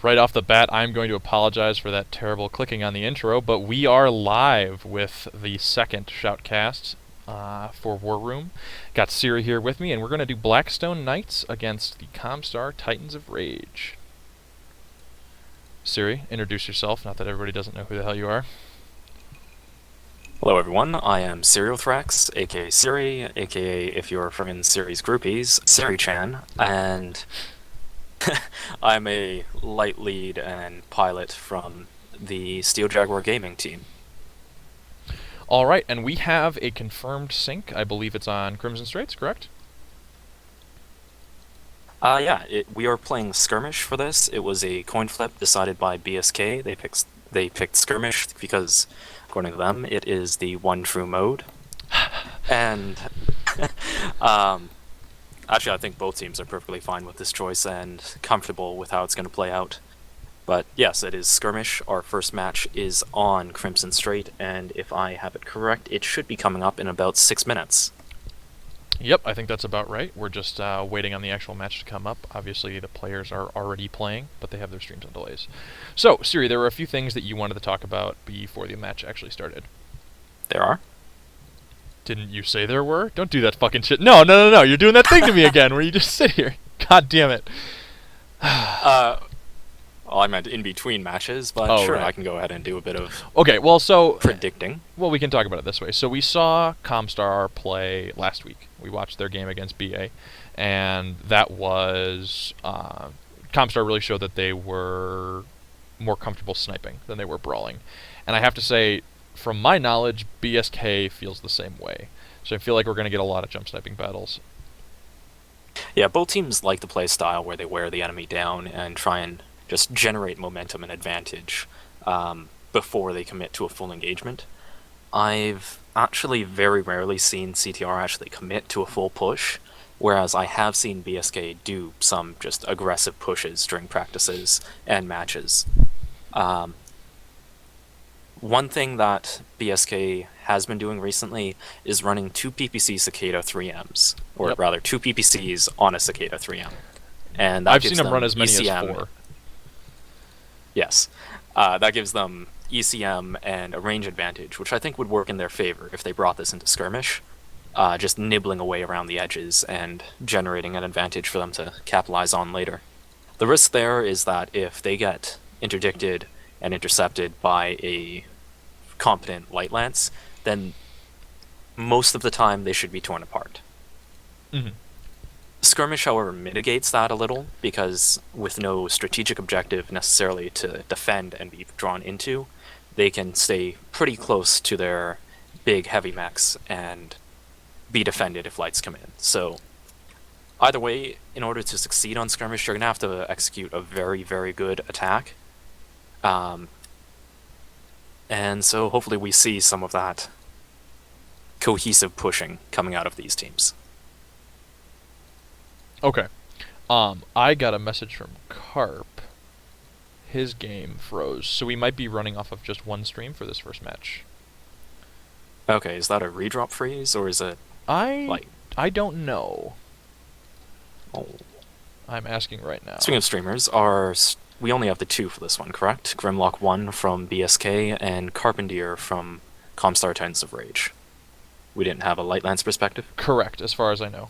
right off the bat, I'm going to apologize for that terrible clicking on the intro, but we are live with the second Shoutcast for Warroom. Got Siri here with me, and we're going to do Blackstone Knights against the Comstar Titans of Rage. Siri, introduce yourself, not that everybody doesn't know who the hell you are. Hello everyone, I am Serialthrax, aka Siri, aka, if you're from Siri's groupies, Siri-chan, and I'm a light lead and pilot from the Steel Jaguar Gaming team. Alright, and we have a confirmed sync. I believe it's on Crimson Straits, correct? We are playing Skirmish for this. It was a coin flip decided by BSK. They picked Skirmish because, according to them, it is the one true mode. And actually, I think both teams are perfectly fine with this choice and comfortable with how it's going to play out. But yes, it is Skirmish. Our first match is on Crimson Strait, and if I have it correct, it should be coming up in about 6 minutes. Yep, I think that's about right. We're just waiting on the actual match to come up. Obviously, the players are already playing, but they have their streams on delays. So, Siri, there were a few things that you wanted to talk about before the match actually started. There are? Didn't you say there were? Don't do that fucking shit. No. You're doing that thing to me again where you just sit here. God damn it. Well, I meant in between matches, but sure, right. I can go ahead and do a bit of predicting. Well, we can talk about it this way. So we saw Comstar play last week. We watched their game against BA, and that was Comstar really showed that they were more comfortable sniping than they were brawling. And I have to say, from my knowledge, BSK feels the same way. So I feel like we're going to get a lot of jump sniping battles. Yeah, both teams like to play a style where they wear the enemy down and try and just generate momentum and advantage before they commit to a full engagement. I've actually very rarely seen CTR actually commit to a full push, whereas I have seen BSK do some just aggressive pushes during practices and matches. One thing that BSK has been doing recently is running 2 PPC Cicada 3Ms, or rather 2 PPCs on a Cicada 3M. And that I've seen them run as many ECM. as 4. Yes. That gives them ECM and a range advantage, which I think would work in their favor if they brought this into Skirmish, just nibbling away around the edges and generating an advantage for them to capitalize on later. The risk there is that if they get interdicted and intercepted by a competent light lance, then most of the time they should be torn apart. Mm-hmm. Skirmish, however, mitigates that a little, because with no strategic objective necessarily to defend and be drawn into, they can stay pretty close to their big heavy mechs and be defended if lights come in. So either way, in order to succeed on Skirmish, you're going to have to execute a very, very good attack. And so hopefully we see some of that cohesive pushing coming out of these teams. Okay. I got a message from Carp. His game froze, so we might be running off of just one stream for this first match. Okay, is that a redrop freeze, or is it I don't know. Oh. I'm asking right now. Speaking of streamers, we only have the 2 for this one, correct? Grimlock1 from BSK and Carpentier from Comstar Titans of Rage. We didn't have a Light Lance perspective? Correct, as far as I know.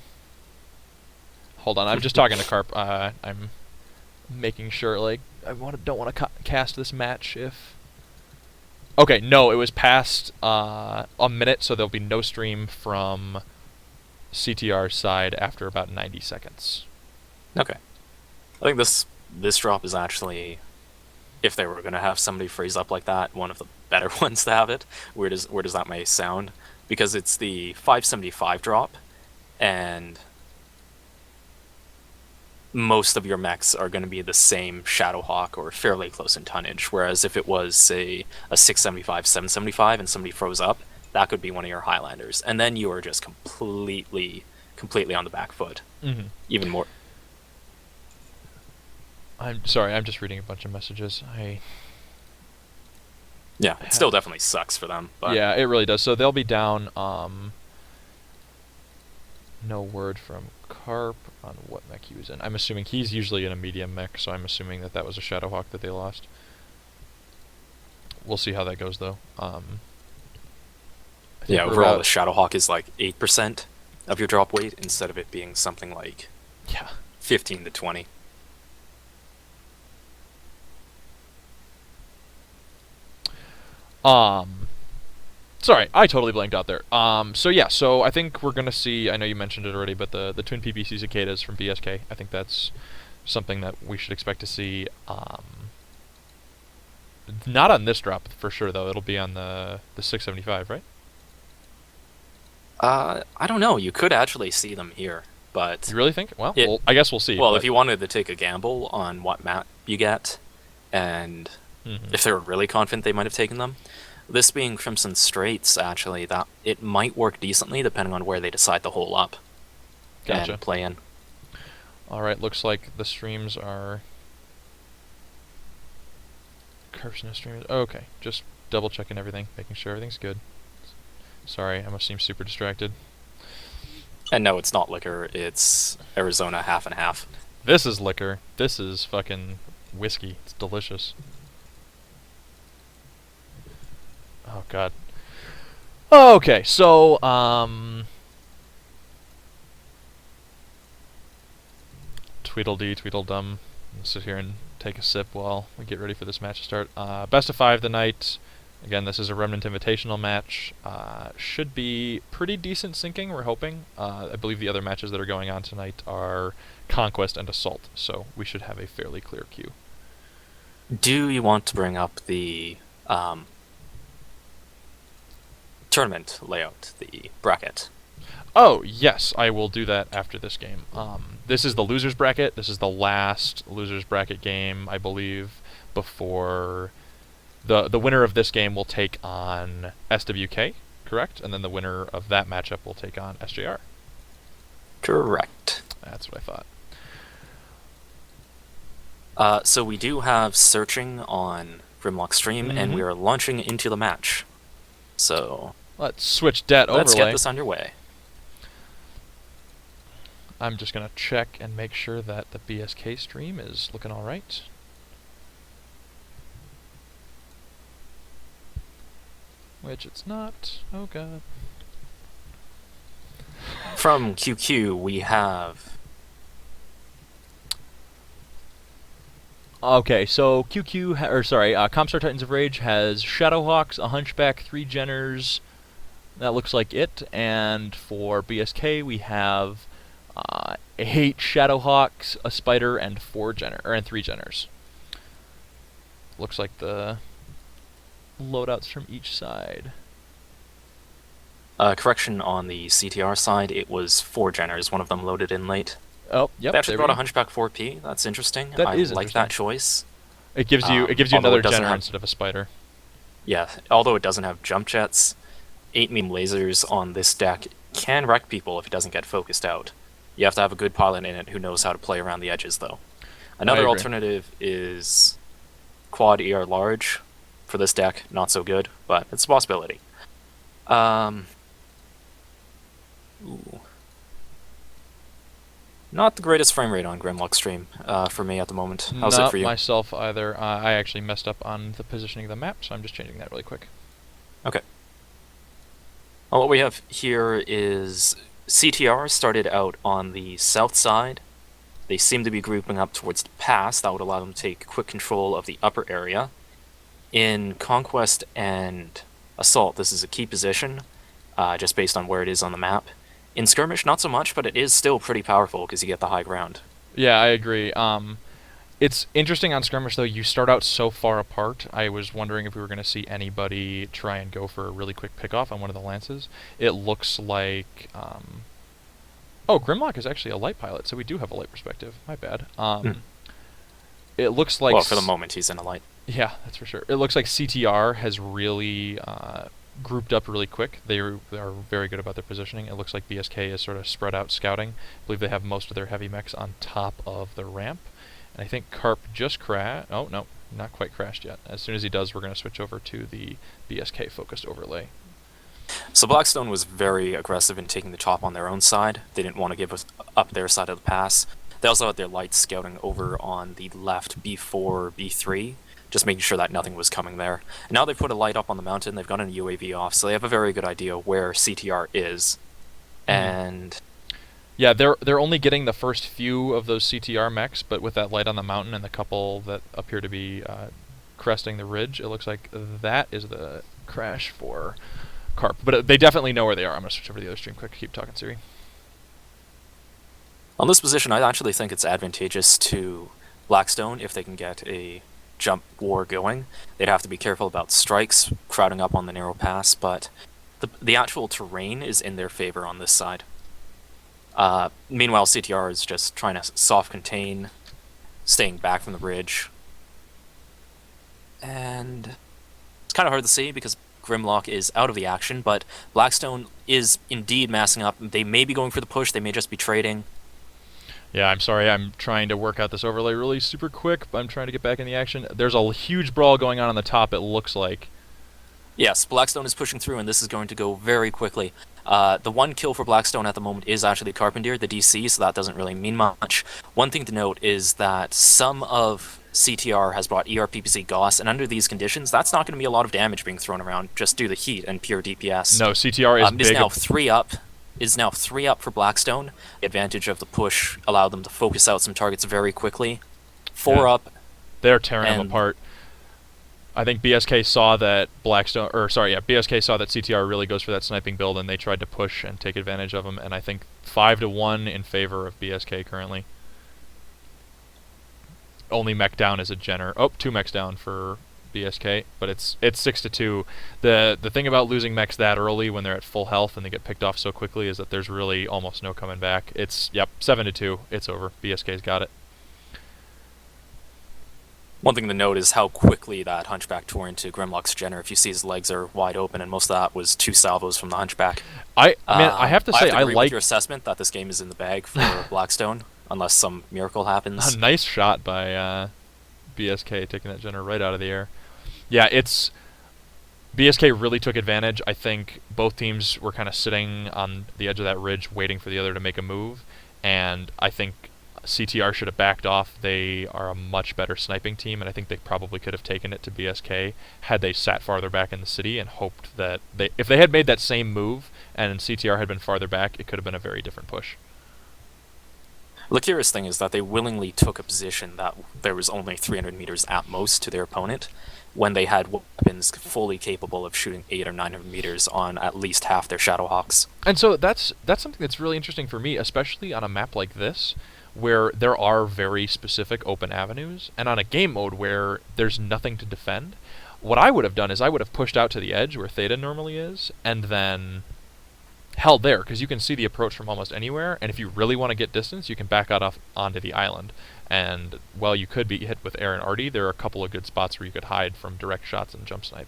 Hold on, I'm just talking to Carp. I'm making sure, like, don't want to cast this match if... Okay, no, it was past a minute, so there'll be no stream from CTR's side after about 90 seconds. Okay. I think this drop is actually, if they were going to have somebody freeze up like that, one of the better ones to have it. Where does that may sound? Because it's the 575 drop, and most of your mechs are going to be the same Shadowhawk or fairly close in tonnage, whereas if it was, say, a 675, 775 and somebody froze up, that could be one of your Highlanders. And then you are just completely on the back foot. Mm-hmm. Even more. I'm sorry, I'm just reading a bunch of messages. Yeah, it still definitely sucks for them. But yeah, it really does. So they'll be down, no word from Carp on what mech he was in. I'm assuming he's usually in a medium mech, so I'm assuming that that was a Shadowhawk that they lost. We'll see how that goes, though. Yeah, overall, the Shadowhawk is like 8% of your drop weight instead of it being something like 15 to 20. Sorry, I totally blanked out there. So I think we're gonna see. I know you mentioned it already, but the twin PPC cicadas from BSK. I think that's something that we should expect to see. Not on this drop for sure, though. It'll be on the 675, right? I don't know. You could actually see them here, but You really think? Well, I guess we'll see. Well, if you wanted to take a gamble on what map you get, and if they were really confident, they might have taken them. This being Crimson Straits, actually, that it might work decently depending on where they decide to hole up and play in. All right, looks like the streams are. Curves no streams. Okay, just double checking everything, making sure everything's good. Sorry, I must seem super distracted. And no, it's not liquor. It's Arizona half and half. This is liquor. This is fucking whiskey. It's delicious. Oh god. Okay, so Tweedledee, Tweedledum. I'll sit here and take a sip while we get ready for this match to start. Best of 5 tonight. Again, this is a Remnant Invitational match. Should be pretty decent sinking, we're hoping. I believe the other matches that are going on tonight are Conquest and Assault, so we should have a fairly clear queue. Do you want to bring up the tournament layout, the bracket? Oh, yes, I will do that after this game. This is the losers bracket. This is the last losers bracket game, I believe, before the winner of this game will take on SWK, correct? And then the winner of that matchup will take on SJR. Correct. That's what I thought. So we do have searching on Grimlock Stream, and we are launching into the match. So let's switch det overlay. Let's get this underway. I'm just going to check and make sure that the BSK stream is looking all right. Which it's not. Oh god. From QQ, we have... Okay, so Comstar Titans of Rage has Shadowhawks, a Hunchback, 3 Jenners. That looks like it. And for BSK, we have 8 Shadowhawks, a Spider, and 3 Jenners. Looks like the loadouts from each side. Correction on the CTR side, it was 4 Jenners, one of them loaded in late. Oh, yep. They actually brought a Hunchback 4P. That's interesting. I like that choice. It gives you another Jenner instead of a Spider. Yeah, although it doesn't have jump jets, 8 meme lasers on this deck can wreck people if it doesn't get focused out. You have to have a good pilot in it who knows how to play around the edges, though. Another alternative is quad ER large. For this deck, not so good, but it's a possibility. Not the greatest frame rate on Grimlock Stream for me at the moment. How's it for you? Not myself either. I actually messed up on the positioning of the map, so I'm just changing that really quick. Okay. Well, what we have here is CTR started out on the south side. They seem to be grouping up towards the pass. That would allow them to take quick control of the upper area. In Conquest and Assault, this is a key position, just based on where it is on the map. In Skirmish, not so much, but it is still pretty powerful because you get the high ground. Yeah, I agree. It's interesting on Skirmish, though. You start out so far apart. I was wondering if we were going to see anybody try and go for a really quick pickoff on one of the lances. It looks like... Oh, Grimlock is actually a light pilot, so we do have a light perspective. My bad. It looks like... Well, for the moment, he's in a light. Yeah, that's for sure. It looks like CTR has really grouped up really quick. They are very good about their positioning. It looks like BSK is sort of spread out scouting. I believe they have most of their heavy mechs on top of the ramp. And I think Carp just crashed. Oh, no, not quite crashed yet. As soon as he does, we're going to switch over to the BSK focused overlay. So Blackstone was very aggressive in taking the top on their own side. They didn't want to give us up their side of the pass. They also had their lights scouting over on the left B4, B3, just making sure that nothing was coming there. And now they've put a light up on the mountain, they've got a UAV off, so they have a very good idea where CTR is. And yeah, they're only getting the first few of those CTR mechs, but with that light on the mountain and the couple that appear to be cresting the ridge, it looks like that is the crash for Carp. But they definitely know where they are. I'm going to switch over to the other stream quick. Keep talking, Siri. on this position, I actually think it's advantageous to Blackstone if they can get a jump war going. They'd have to be careful about strikes crowding up on the narrow pass, but the actual terrain is in their favor on this side. Meanwhile, CTR is just trying to soft contain, staying back from the ridge. And it's kind of hard to see because Grimlock is out of the action, but Blackstone is indeed massing up. They may be going for the push, they may just be trading. Yeah, I'm sorry. I'm trying to work out this overlay really super quick, but I'm trying to get back in the action. There's a huge brawl going on the top, it looks like. Yes, Blackstone is pushing through, and this is going to go very quickly. The one kill for Blackstone at the moment is actually Carpentier, the DC, so that doesn't really mean much. One thing to note is that some of CTR has brought ERPPC Gauss, and under these conditions, that's not going to be a lot of damage being thrown around just due to heat and pure DPS. No, CTR is big. Is now 3 up. Is now 3 up for Blackstone. The advantage of the push allowed them to focus out some targets very quickly. 4 up. They're tearing them apart. I think BSK saw that BSK saw that CTR really goes for that sniping build, and they tried to push and take advantage of them. And I think 5-1 in favor of BSK currently. Only mech down is a Jenner. Oh, 2 mechs down for BSK, but it's 6-2. The thing about losing mechs that early when they're at full health and they get picked off so quickly is that there's really almost no coming back. It's 7-2. It's over. BSK's got it. One thing to note is how quickly that Hunchback tore into Grimlock's Jenner. If you see, his legs are wide open, and most of that was 2 salvos from the Hunchback. I have to say, I agree like with your assessment that this game is in the bag for Blackstone, unless some miracle happens. A nice shot by BSK taking that Jenner right out of the air. Yeah, BSK really took advantage. I think both teams were kind of sitting on the edge of that ridge waiting for the other to make a move, and I think CTR should have backed off. They are a much better sniping team, and I think they probably could have taken it to BSK had they sat farther back in the city and hoped that if they had made that same move and CTR had been farther back, it could have been a very different push. The curious thing is that they willingly took a position that there was only 300 meters at most to their opponent, when they had weapons fully capable of shooting 800 or 900 meters on at least half their Shadowhawks. And so that's something that's really interesting for me, especially on a map like this, where there are very specific open avenues, and on a game mode where there's nothing to defend. What I would have done is I would have pushed out to the edge where Theta normally is, and then held there, because you can see the approach from almost anywhere, and if you really want to get distance, you can back out off onto the island. And while you could be hit with air and arty, there are a couple of good spots where you could hide from direct shots and jump snipe.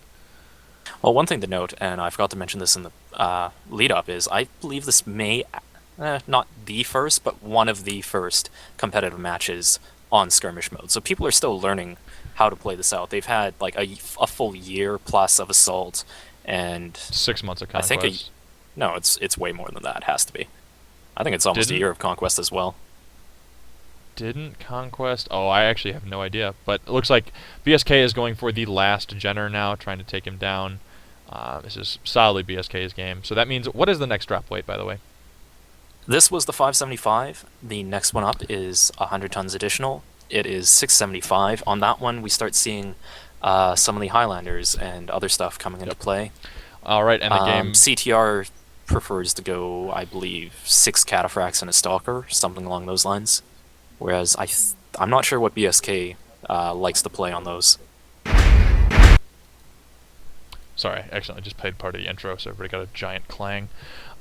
Well, one thing to note, and I forgot to mention this in the lead-up, is I believe this may, not the first, but one of the first competitive matches on skirmish mode. So people are still learning how to play this out. They've had like a full year plus of Assault, and 6 months of Conquest. I think no, it's way more than that. It has to be. I think it's almost a year of Conquest as well. Didn't Conquest? Oh, I actually have no idea. But it looks like BSK is going for the last Jenner now, trying to take him down. This is solidly BSK's game. So that means, what is the next drop weight, by the way? This was the 575. The next one up is 100 tons additional. It is 675. On that one, we start seeing some of the Highlanders and other stuff coming into play. All right, and the game... CTR prefers to go, I believe, 6 Cataphracts and a Stalker, something along those lines. Whereas I'm not sure what BSK likes to play on those. Sorry, I accidentally just played part of the intro, so everybody got a giant clang.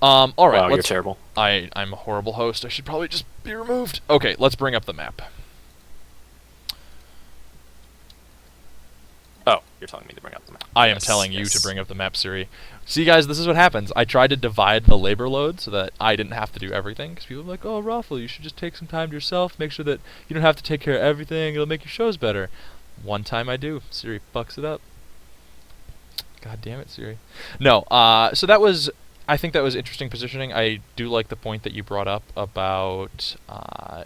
All right, wow, you're terrible. I'm a horrible host. I should probably just be removed. Okay, let's bring up the map. Oh, you're telling me to bring up the map. I am telling you to bring up the map, Siri. See, guys, this is what happens. I tried to divide the labor load so that I didn't have to do everything, because people are like, oh, Raffle, you should just take some time to yourself, make sure that you don't have to take care of everything, it'll make your shows better. One time I do. Siri fucks it up. God damn it, Siri. No, so that was, I think that was interesting positioning. I do like the point that you brought up about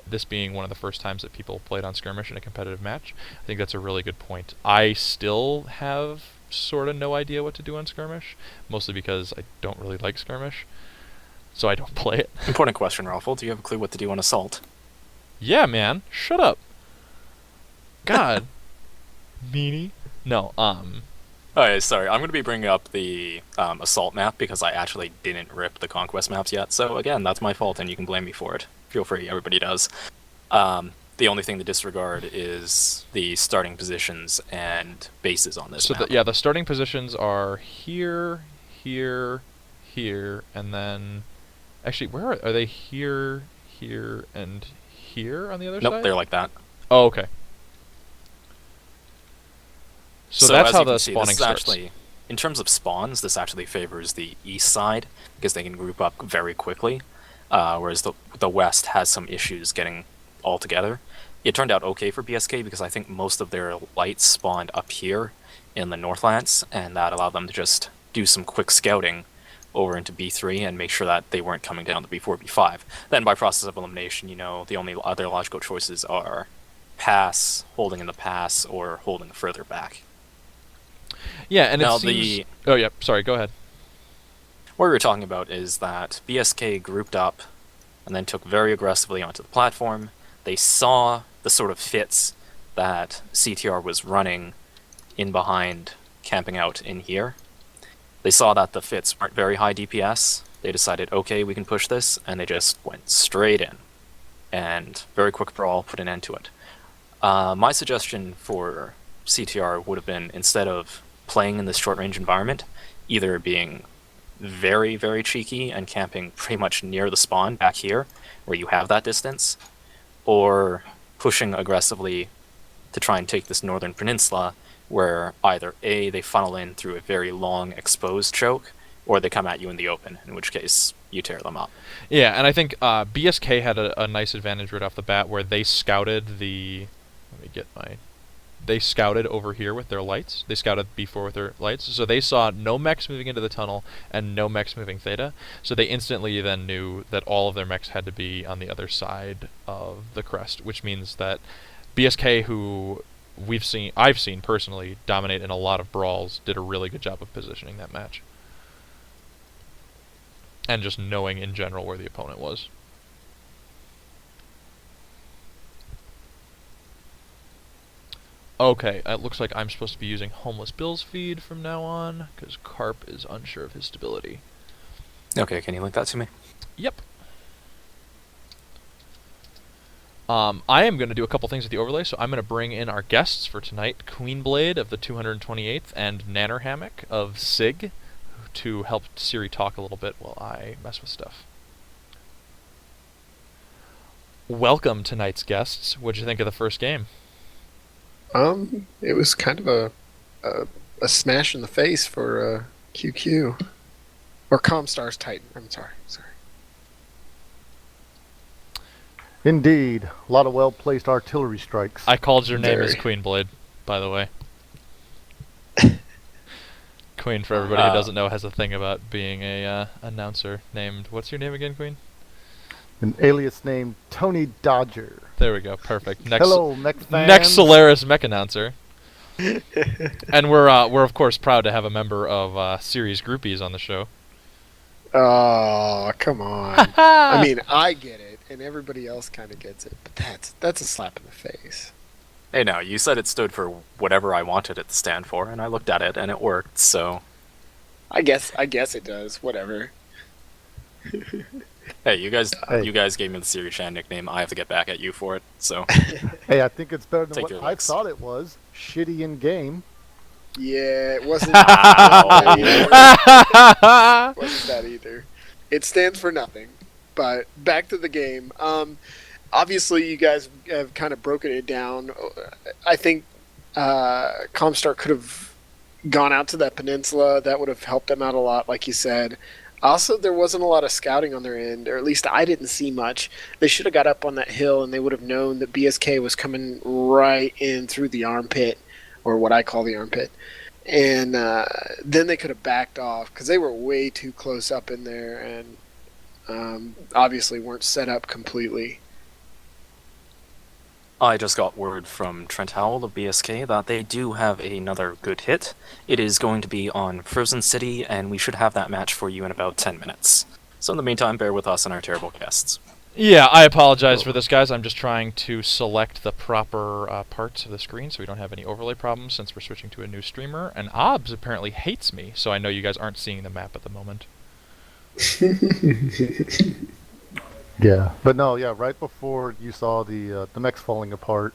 this being one of the first times that people played on Skirmish in a competitive match. I think that's a really good point. I still have sort of no idea what to do on Skirmish, mostly because I don't really like Skirmish, so I don't play it. Important question, Raffle. Do you have a clue what to do on Assault? Yeah, man. Shut up. God. Meanie. No, Oh, sorry. I'm going to be bringing up the Assault map because I actually didn't rip the Conquest maps yet. So, again, that's my fault, and you can blame me for it. Feel free, everybody does. The only thing to disregard is the starting positions and bases on this map. Yeah, the starting positions are here, here, here, and then... Actually, where are they? Here, here, and here on the other side? Nope, they're like that. Oh, okay. So that's as how you the can see, spawning this is starts. actually, in terms of spawns, this actually favors the east side because they can group up very quickly, whereas the west has some issues getting all together. It turned out okay for BSK because I think most of their lights spawned up here in the Northlands, and that allowed them to just do some quick scouting over into B3 and make sure that they weren't coming down to B4, B5. Then by process of elimination, the only other logical choices are pass, holding in the pass, or holding further back. Yeah, and now it seems... Oh, yeah, sorry, go ahead. What we were talking about is that BSK grouped up and then took very aggressively onto the platform. They saw the sort of fits that CTR was running in behind, camping out in here. They saw that the fits aren't very high DPS. They decided, okay, we can push this, and they just went straight in. And very quick brawl put an end to it. My suggestion for CTR would have been, instead of playing in this short-range environment, either being very, very cheeky and camping pretty much near the spawn back here, where you have that distance, or pushing aggressively to try and take this northern peninsula, where either A, they funnel in through a very long exposed choke, or they come at you in the open, in which case you tear them up. Yeah, and I think BSK had a nice advantage right off the bat where they scouted the... Let me get my... They scouted over here with their lights. They scouted B4 with their lights. So they saw no mechs moving into the tunnel and no mechs moving theta. So they instantly then knew that all of their mechs had to be on the other side of the crest, which means that BSK, who I've seen personally dominate in a lot of brawls, did a really good job of positioning that match. And just knowing in general where the opponent was. Okay, it looks like I'm supposed to be using Homeless Bill's feed from now on, because Carp is unsure of his stability. Okay, can you link that to me? Yep. I am going to do a couple things with the overlay, so I'm going to bring in our guests for tonight, Queenblade of the 228th and Nanner Hammock of SIG, to help Siri talk a little bit while I mess with stuff. Welcome, tonight's guests. What'd you think of the first game? It was kind of a smash in the face for QQ. Or Comstar's Titan. I'm sorry. Indeed. A lot of well-placed artillery strikes. I called your name as Very. Queenblade, by the way. Queen, for everybody who doesn't know, has a thing about being a announcer named... What's your name again, Queen? An alias named Tony Dodger. There we go. Perfect. Hello, mech fans. Next Solaris mech announcer. And we're of course proud to have a member of Series Groupies on the show. Oh, come on. I mean, I get it, and everybody else kind of gets it, but that's a slap in the face. Hey, now, you said it stood for whatever I wanted it to stand for, and I looked at it, and it worked, so... I guess it does. Whatever. Hey, you guys gave me the Siri Chan nickname. I have to get back at you for it, so... Hey, I think it's better than Take what your I licks. thought it was. Shitty in game. Yeah, it wasn't. Wasn't that either. It stands for nothing. But back to the game. Obviously, you guys have kind of broken it down. I think Comstar could have gone out to that peninsula. That would have helped them out a lot, like you said. Also, there wasn't a lot of scouting on their end, or at least I didn't see much. They should have got up on that hill, and they would have known that BSK was coming right in through the armpit, or what I call the armpit. and then they could have backed off because they were way too close up in there, and obviously weren't set up completely. I just got word from Trent Howell of BSK that they do have another good hit. It is going to be on Frozen City, and we should have that match for you in about 10 minutes. So in the meantime, bear with us and our terrible guests. Yeah, I apologize for this, guys. I'm just trying to select the proper parts of the screen so we don't have any overlay problems since we're switching to a new streamer. And OBS apparently hates me, so I know you guys aren't seeing the map at the moment. Yeah, but no, yeah, right before you saw the mechs falling apart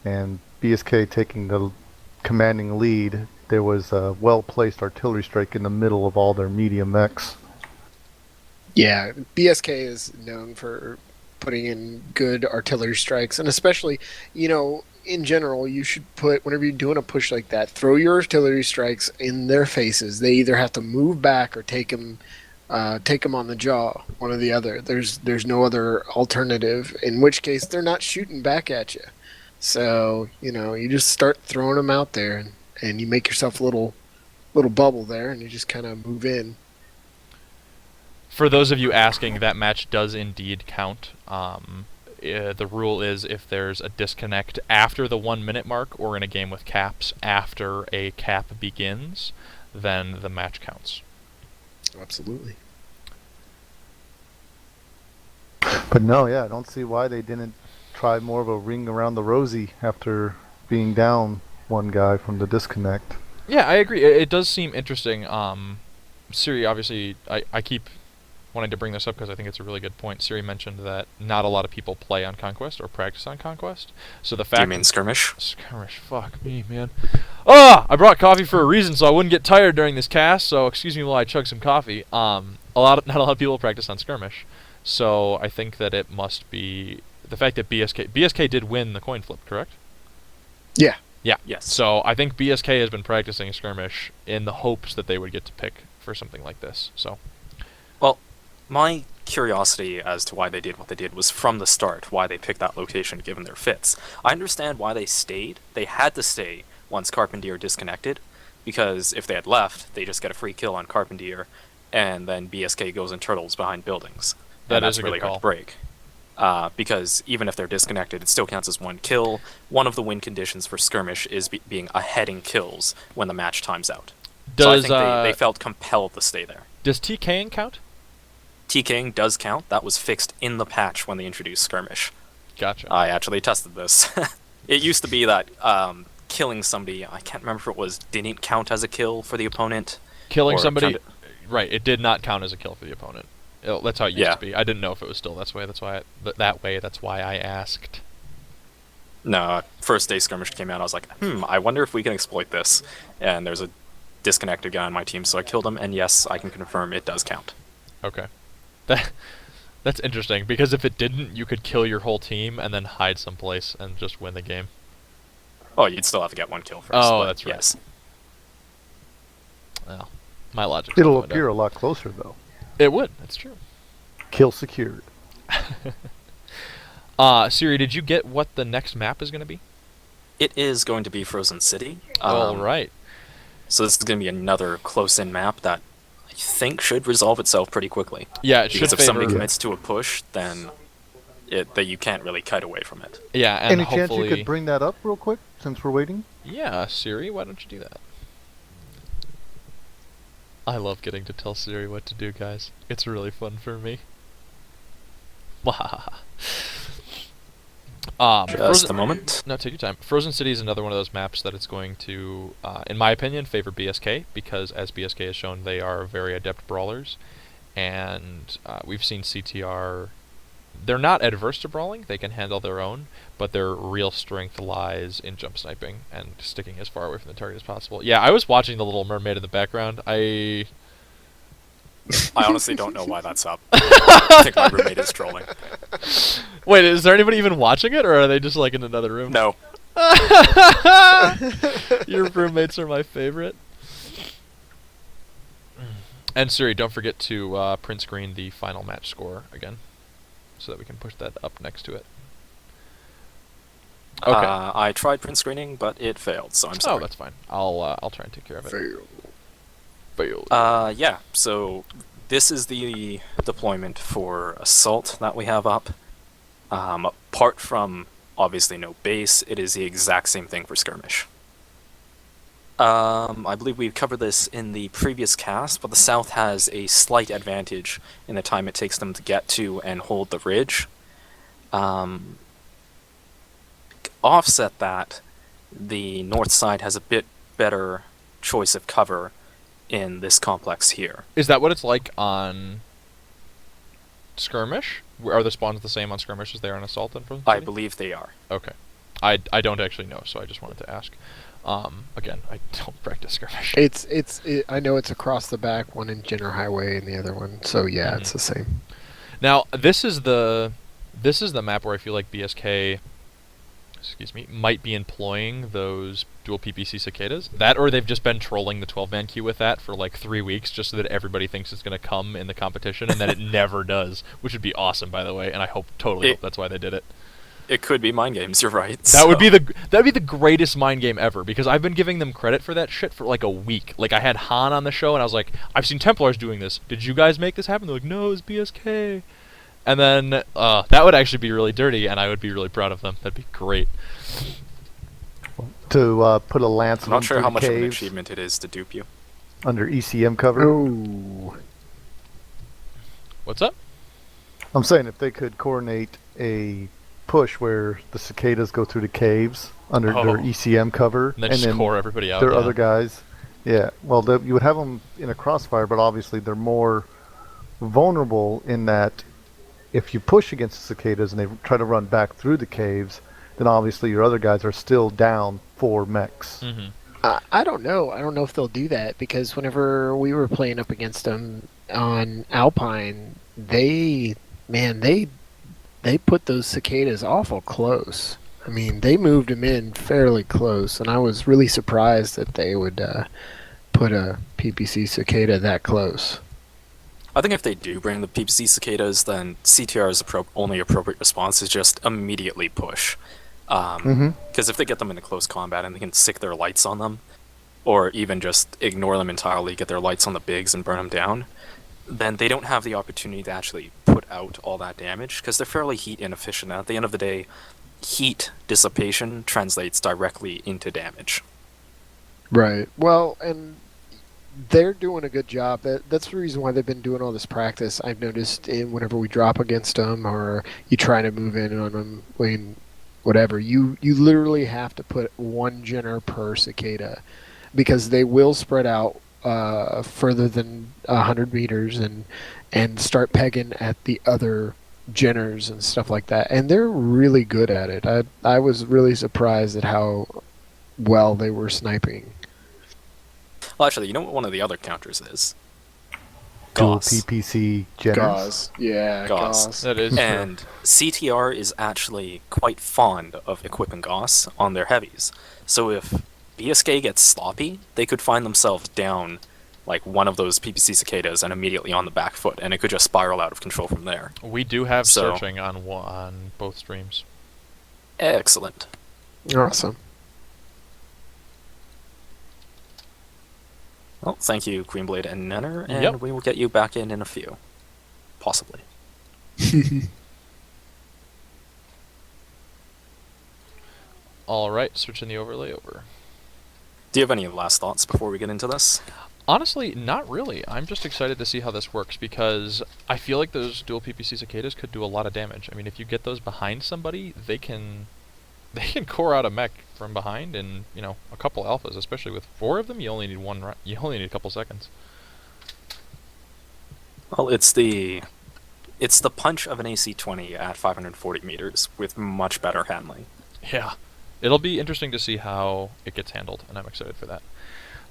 and BSK taking the commanding lead, there was a well-placed artillery strike in the middle of all their medium mechs. Yeah, BSK is known for putting in good artillery strikes, and especially, in general, you should put, whenever you're doing a push like that, throw your artillery strikes in their faces. They either have to move back or take them on the jaw, one or the other. There's no other alternative, in which case they're not shooting back at you. So, you just start throwing them out there, and you make yourself a little bubble there, and you just kind of move in. For those of you asking, that match does indeed count. The rule is if there's a disconnect after the 1 minute mark or in a game with caps after a cap begins, then the match counts. Absolutely. But no, yeah, I don't see why they didn't try more of a ring around the rosy after being down one guy from the disconnect. Yeah, I agree. It does seem interesting. Siri, obviously, I keep wanting to bring this up because I think it's a really good point. Siri mentioned that not a lot of people play on Conquest or practice on Conquest. So the fact... Do you mean Skirmish? Skirmish, fuck me, man. I brought coffee for a reason so I wouldn't get tired during this cast, so excuse me while I chug some coffee. Not a lot of people practice on Skirmish. So I think that it must be the fact that BSK did win the coin flip, correct? Yeah. Yeah. Yes. So I think BSK has been practicing Skirmish in the hopes that they would get to pick for something like this. So, well, my curiosity as to why they did what they did was from the start, why they picked that location given their fits. I understand why they stayed. They had to stay once Carpentier disconnected, because if they had left, they just get a free kill on Carpentier, and then BSK goes and turtles behind buildings. That's a really good hard call. to break. Because even if they're disconnected, it still counts as one kill. One of the win conditions for Skirmish is being ahead in kills when the match times out. So I think they felt compelled to stay there. Does TKing count? TKing does count. That was fixed in the patch when they introduced Skirmish. Gotcha. I actually tested this. It used to be that killing somebody, I can't remember if it was, didn't count as a kill for the opponent. Killing somebody, right, it did not count as a kill for the opponent. That's how it used to be. I didn't know if it was still that way. That's why I asked. No, first day Skirmish came out, I was like, I wonder if we can exploit this. And there's a disconnected guy on my team, so I killed him, and yes, I can confirm it does count. Okay. That's interesting, because if it didn't, you could kill your whole team and then hide someplace and just win the game. Oh, you'd still have to get one kill first. Oh, that's right. Yes. Well, my logic. It'll appear a lot closer, though. It would. That's true. Kill secured. Siri, did you get what the next map is going to be? It is going to be Frozen City. All right. So this is going to be another close-in map that I think should resolve itself pretty quickly. Yeah, it should because if somebody favor... commits to a push, then that you can't really kite away from it. Yeah, and Any chance hopefully... you could bring that up real quick, since we're waiting? Yeah, Siri, why don't you do that? I love getting to tell Siri what to do, guys. It's really fun for me. Just a moment. No, take your time. Frozen City is another one of those maps that it's going to, in my opinion, favor BSK, because as BSK has shown, they are very adept brawlers, and we've seen CTR... They're not adverse to brawling, they can handle their own, but their real strength lies in jump sniping and sticking as far away from the target as possible. Yeah, I was watching The Little Mermaid in the background. I honestly don't know why that's up. I think my roommate is trolling. Wait, is there anybody even watching it, or are they just like in another room? No. Your roommates are my favorite. And Siri, don't forget to print screen the final match score again, so that we can push that up next to it. Okay. I tried print screening, but it failed, so I'm sorry. Oh, that's fine. I'll try and take care of it. Fail. Failed. Yeah, so this is the deployment for Assault that we have up. Apart from, obviously, no base, it is the exact same thing for Skirmish. I believe we covered this in the previous cast, but the South has a slight advantage in the time it takes them to get to and hold the ridge. Offset that, the North side has a bit better choice of cover in this complex here. Is that what it's like on Skirmish? Are the spawns the same on Skirmish as they are on Assault and I believe they are. Okay. I don't actually know, so I just wanted to ask. Again, I don't practice Skirmish. I know it's across the back, one in Jenner Highway and the other one. So yeah, it's the same. Now, this is the map where I feel like BSK, might be employing those dual PPC cicadas. That, or they've just been trolling the 12-man queue with that for like 3 weeks, just so that everybody thinks it's going to come in the competition, and then it never does, which would be awesome, by the way. And I hope that's why they did it. It could be mind games. You're right. That'd be the greatest mind game ever, because I've been giving them credit for that shit for like a week. Like, I had Han on the show, and I was like, I've seen Templars doing this. Did you guys make this happen? They're like, no, it's BSK. And then that would actually be really dirty, and I would be really proud of them. That'd be great. To put a lance I'm not sure how much of an caves achievement it is to dupe you. under ECM cover. Ooh. What's up? I'm saying if they could coordinate a push where the cicadas go through the caves under their ECM cover, And then just core everybody out. their yeah. other guys. Yeah, well, you would have them in a crossfire, but obviously they're more vulnerable in that if you push against the cicadas and they try to run back through the caves, then obviously your other guys are still down 4 mechs. Mm-hmm. I don't know. I don't know if they'll do that, because whenever we were playing up against them on Alpine, they put those cicadas awful close. I mean, they moved them in fairly close, and I was really surprised that they would put a PPC cicada that close. I think if they do bring the PPC cicadas, then CTR's only appropriate response is just immediately push. Because if they get them into close combat and they can sick their lights on them, or even just ignore them entirely, get their lights on the bigs and burn them down, then they don't have the opportunity to actually put out all that damage, because they're fairly heat inefficient. At the end of the day, heat dissipation translates directly into damage. Right. Well, and they're doing a good job. That's the reason why they've been doing all this practice. I've noticed whenever we drop against them, or you try to move in on them, whatever, you literally have to put 1 Jenner per cicada, because they will spread out further than 100 meters and start pegging at the other Jenners and stuff like that. And they're really good at it. I was really surprised at how well they were sniping. Well, actually, you know what one of the other counters is? Dual Gauss. PPC Jenners. Gauss. Yeah, Gauss. Gauss. That is And CTR is actually quite fond of equipping Gauss on their heavies. So if BSK gets sloppy, they could find themselves down like one of those PPC cicadas and immediately on the back foot, and it could just spiral out of control from there. true. We do have So- searching on both streams. Excellent. Awesome. Well, thank you, Queenblade and Nenner, and Yep. we will get you back in a few. Possibly. All right, switching the overlay over. Do you have any last thoughts before we get into this? Honestly, not really. I'm just excited to see how this works, because I feel like those dual PPC cicadas could do a lot of damage. I mean, if you get those behind somebody, they can core out a mech from behind in, a couple alphas. Especially with 4 of them, you only need you only need a couple seconds. Well, it's the punch of an AC-20 at 540 meters with much better handling. Yeah, it'll be interesting to see how it gets handled, and I'm excited for that.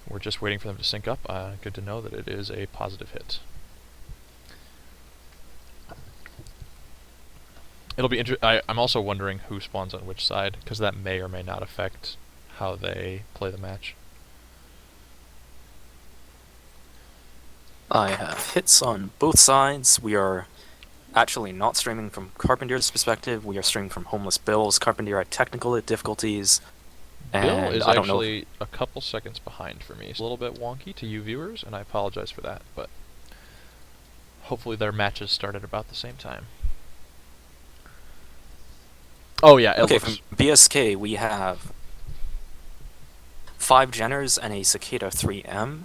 We're just waiting for them to sync up. Good to know that it is a positive hit. It'll be I'm also wondering who spawns on which side, because that may or may not affect how they play the match. I have hits on both sides. We are actually not streaming from Carpenter's perspective. We are streaming from Homeless Bill's. Carpenter had technical difficulties. Bill And is I don't know. actually a couple seconds behind for me. It's a little bit wonky to you viewers, and I apologize for that, but hopefully their matches start at about the same time. Oh yeah, it Okay, looks... from BSK we have 5 Jenners and a Cicada 3M,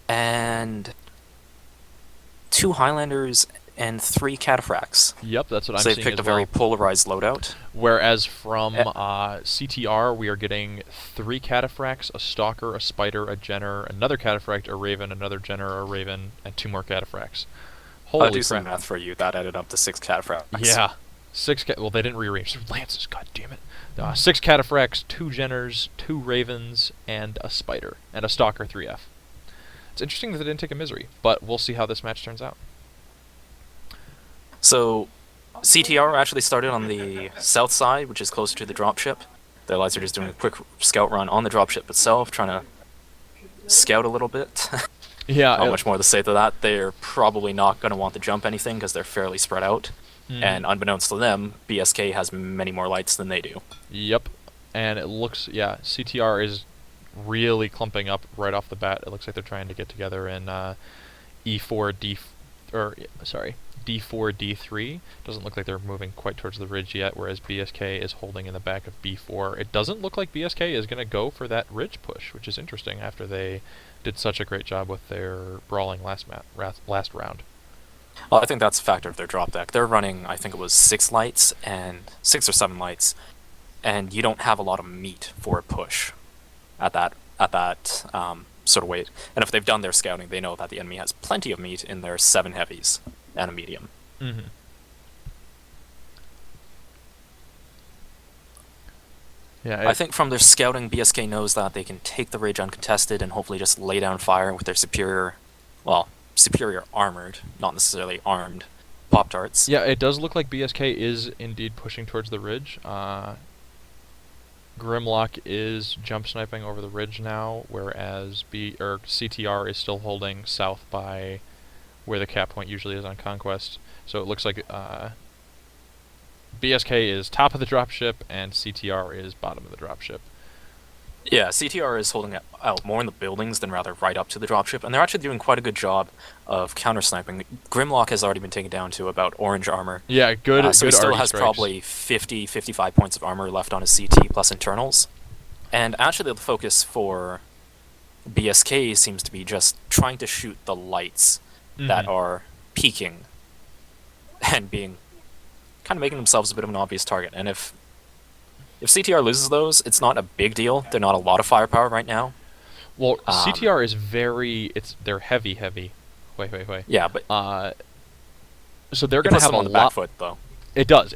and 2 Highlanders and 3 Cataphracts. Yep, that's what I'm So seeing they picked as a very well. polarized loadout. Whereas from CTR, we are getting 3 Cataphracts, a Stalker, a Spider, a Jenner, another Cataphract, a Raven, another Jenner, a Raven, and 2 more Cataphracts. I'll Holy do some crap. math for you. That added up to 6 Cataphracts. Yeah. 6 well, they didn't rearrange their lances, god damn it. 6 Cataphracts, 2 Jenners, 2 Ravens, and a Spider, and a Stalker 3F. It's interesting that they didn't take a Misery, but we'll see how this match turns out. So, CTR actually started on the south side, which is closer to the dropship. Their lights are just doing a quick scout run on the dropship itself, trying to scout a little bit. Yeah. Not much more to say to that. They're probably not going to want to jump anything because they're fairly spread out. And unbeknownst to them, BSK has many more lights than they do. Yep. And it looks, yeah, CTR is really clumping up right off the bat. It looks like they're trying to get together in D4, D3. Doesn't look like they're moving quite towards the ridge yet, whereas BSK is holding in the back of B4. It doesn't look like BSK is going to go for that ridge push, which is interesting after they did such a great job with their brawling last round. Well, I think that's a factor of their drop deck. They're running, I think it was 6 lights, and 6 or 7 lights, and you don't have a lot of meat for a push at that sort of weight. And if they've done their scouting, they know that the enemy has plenty of meat in their 7 heavies and a medium. Mm-hmm. Yeah, I think from their scouting, BSK knows that they can take the ridge uncontested and hopefully just lay down fire with their superior armored, not necessarily armed, Pop-Tarts. Yeah, it does look like BSK is indeed pushing towards the ridge. Grimlock is jump sniping over the ridge now, whereas CTR is still holding south by where the cap point usually is on Conquest. So it looks like BSK is top of the dropship and CTR is bottom of the dropship. Yeah, CTR is holding out more in the buildings than rather right up to the dropship, and they're actually doing quite a good job of counter-sniping. Grimlock has already been taken down to about orange armor. Yeah, good. So good he still arty has strikes. probably 55 points of armor left on his CT plus internals. And actually the focus for BSK seems to be just trying to shoot the lights that are peaking and being kind of making themselves a bit of an obvious target. And if CTR loses those, it's not a big deal. They're not a lot of firepower right now. Well, CTR is they're heavy. Wait. Yeah, but So they're going to have a on the lot. back foot, though. It does.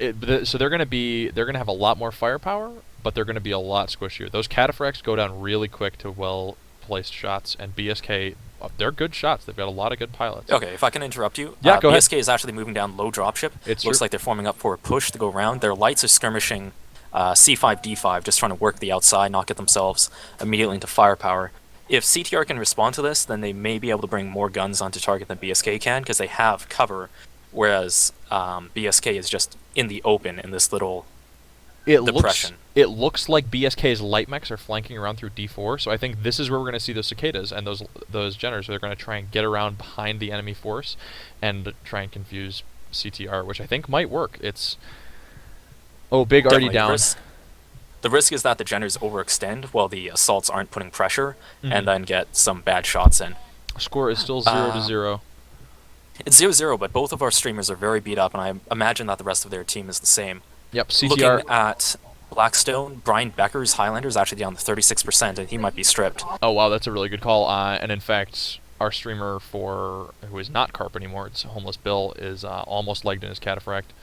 So they're going to have a lot more firepower, but they're going to be a lot squishier. Those Cataphracts go down really quick to well-placed shots, and BSK, they're good shots. They've got a lot of good pilots. Okay, if I can interrupt you. Yeah, go ahead. BSK is actually moving down low dropship. It's Looks true. like they're forming up for a push to go around. Their lights are skirmishing C5, D5, just trying to work the outside, not get themselves immediately into firepower. If CTR can respond to this, then they may be able to bring more guns onto target than BSK can, because they have cover, whereas BSK is just in the open in this little depression. It looks like BSK's light mechs are flanking around through D4, so I think this is where we're going to see those cicadas and those Jenners. They're going to try and get around behind the enemy force and try and confuse CTR, which I think might work. It's... Oh, big already down. The risk is that the Jenners overextend while the assaults aren't putting pressure, and then get some bad shots in. Score is still 0-0. It's 0-0, but both of our streamers are very beat up, and I imagine that the rest of their team is the same. Yep, CTR... Looking at Blackstone, Brian Becker's Highlander is actually down to 36%, and he might be stripped. Oh, wow, that's a really good call. And in fact, our streamer who is not Carp anymore, it's Homeless Bill, is almost legged in his Cataphract.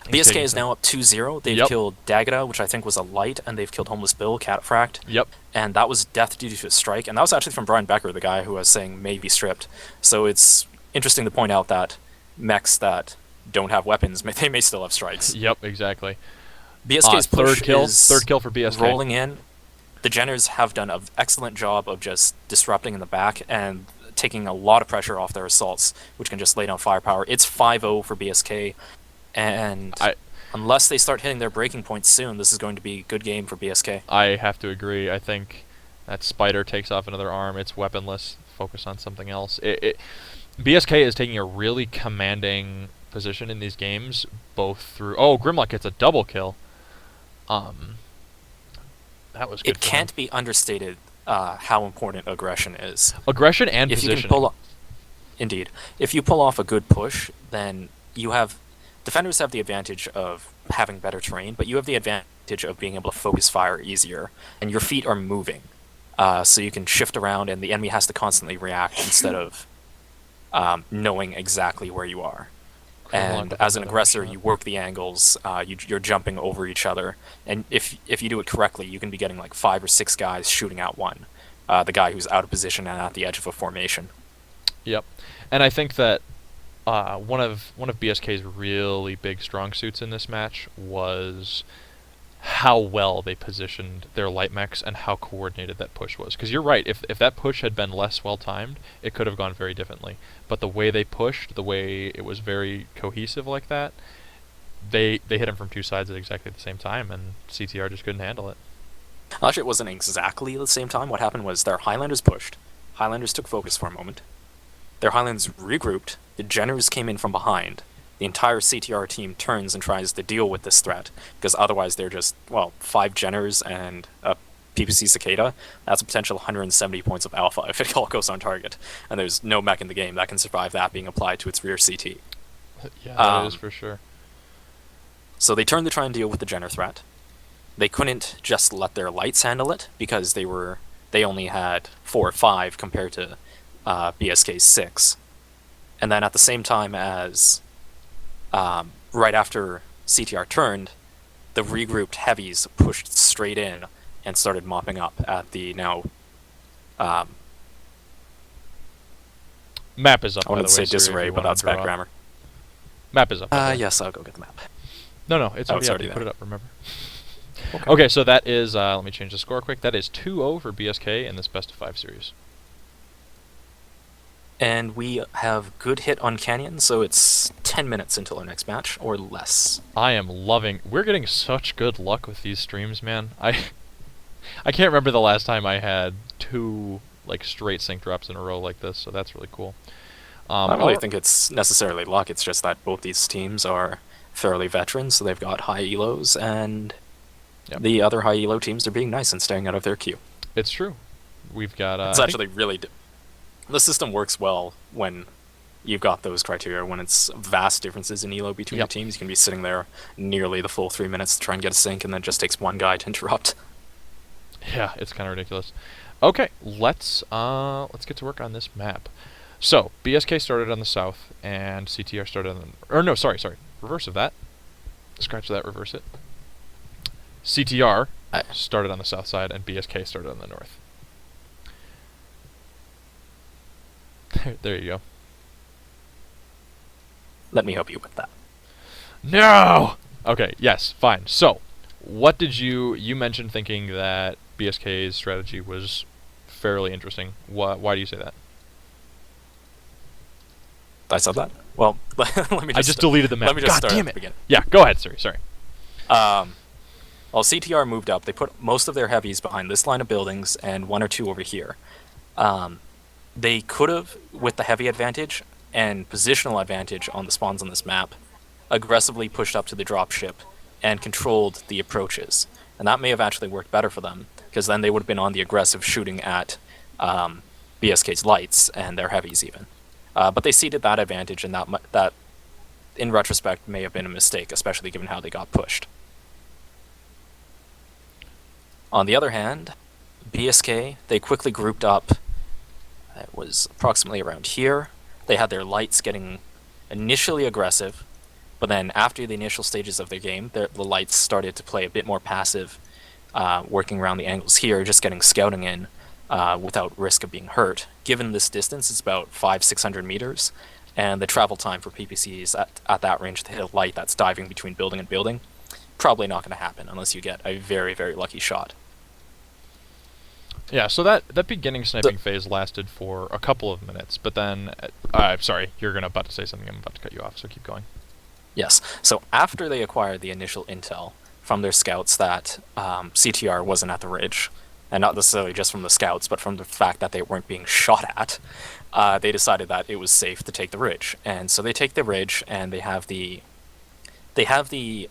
BSK is now up 2-0. They've killed Dagada, which I think was a light, and they've killed Homeless Bill, Cataphracт. Yep. And that was death due to a strike, and that was actually from Brian Becker, the guy who was saying may be stripped. So it's interesting to point out that mechs that don't have weapons, they may still have strikes. Yep, exactly. BSK's push third kill for BSK. Rolling in. The Jenners have done an excellent job of just disrupting in the back and taking a lot of pressure off their assaults, which can just lay down firepower. It's 5-0 for BSK, and unless they start hitting their breaking points soon, this is going to be a good game for BSK. I have to agree. I think that Spider takes off another arm. It's weaponless. Focus on something else. BSK is taking a really commanding position in these games, both through... Oh, Grimlock gets a double kill. That was good. It can't be understated how important aggression is. Aggression and if positioning. You can pull off, indeed. If you pull off a good push, then you have... Defenders have the advantage of having better terrain, but you have the advantage of being able to focus fire easier, and your feet are moving. So you can shift around, and the enemy has to constantly react instead of knowing exactly where you are. And as an aggressor, you work the angles, you're jumping over each other, and if you do it correctly, you can be getting like 5 or 6 guys shooting at one, the guy who's out of position and at the edge of a formation. Yep, and I think that one of BSK's really big strong suits in this match was how well they positioned their light mechs and how coordinated that push was. Because you're right, if that push had been less well timed, it could have gone very differently. But the way they pushed, the way it was very cohesive like that, they hit him from two sides at exactly the same time, and CTR just couldn't handle it. Actually, it wasn't exactly the same time. What happened was their Highlanders pushed. Highlanders took focus for a moment. Their Highlanders regrouped. The Jenners came in from behind. The entire CTR team turns and tries to deal with this threat, because otherwise they're just, 5 Jenners and a PPC Cicada. That's a potential 170 points of alpha if it all goes on target. And there's no mech in the game that can survive that being applied to its rear CT. Yeah, that is for sure. So they turned to try and deal with the Jenner threat. They couldn't just let their lights handle it, because they only had 4 or 5 compared to BSK's 6. And then at the same time as... right after CTR turned, the regrouped heavies pushed straight in and started mopping up at the now... map is up, I wanted to say disarray, but that's bad grammar. Map is up. Yes, I'll go get the map. No, it's already up. You put it up, remember. Okay, so that is... let me change the score quick. That is 2-0 for BSK in this best-of-5 series. And we have good hit on Canyon, so it's 10 minutes until our next match, or less. I am loving... We're getting such good luck with these streams, man. I can't remember the last time I had 2 straight sync drops in a row like this, so that's really cool. I don't really think it's necessarily luck, it's just that both these teams are fairly veteran, so they've got high elos, and the other high elo teams are being nice and staying out of their queue. It's true. We've got... it's actually really... The system works well when you've got those criteria. When it's vast differences in elo between the teams, you can be sitting there nearly the full 3 minutes to try and get a sync, and then it just takes one guy to interrupt. Yeah, it's kind of ridiculous. Okay, let's get to work on this map. So, BSK started on the south, and CTR started on the... Or no, sorry. Reverse of that. Scratch that, reverse it. CTR started on the south side, and BSK started on the north. There you go. Let me help you with that. No! Okay, yes, fine. So, what did you mentioned thinking that BSK's strategy was fairly interesting. Why do you say that? I said that? Well, let me just... I just deleted the map. Let me just God start damn at the it. beginning. Yeah, go ahead, sorry. Well, CTR moved up. They put most of their heavies behind this line of buildings and 1 or 2 over here. They could have, with the heavy advantage and positional advantage on the spawns on this map, aggressively pushed up to the dropship and controlled the approaches. And that may have actually worked better for them, because then they would have been on the aggressive shooting at BSK's lights and their heavies even. But they ceded that advantage, and that, in retrospect, may have been a mistake, especially given how they got pushed. On the other hand, BSK, they quickly grouped up. It was approximately around here. They had their lights getting initially aggressive, but then after the initial stages of their game, the lights started to play a bit more passive, working around the angles here, just getting scouting in without risk of being hurt. Given this distance, it's about 500-600 meters, and the travel time for PPCs at that range to hit a light that's diving between building and building, probably not going to happen unless you get a very, very lucky shot. Yeah, so that beginning sniping phase lasted for a couple of minutes, but then... sorry, you're about to say something. I'm about to cut you off, so keep going. Yes. So after they acquired the initial intel from their scouts that CTR wasn't at the ridge, and not necessarily just from the scouts, but from the fact that they weren't being shot at, they decided that it was safe to take the ridge. And so they take the ridge, and they have the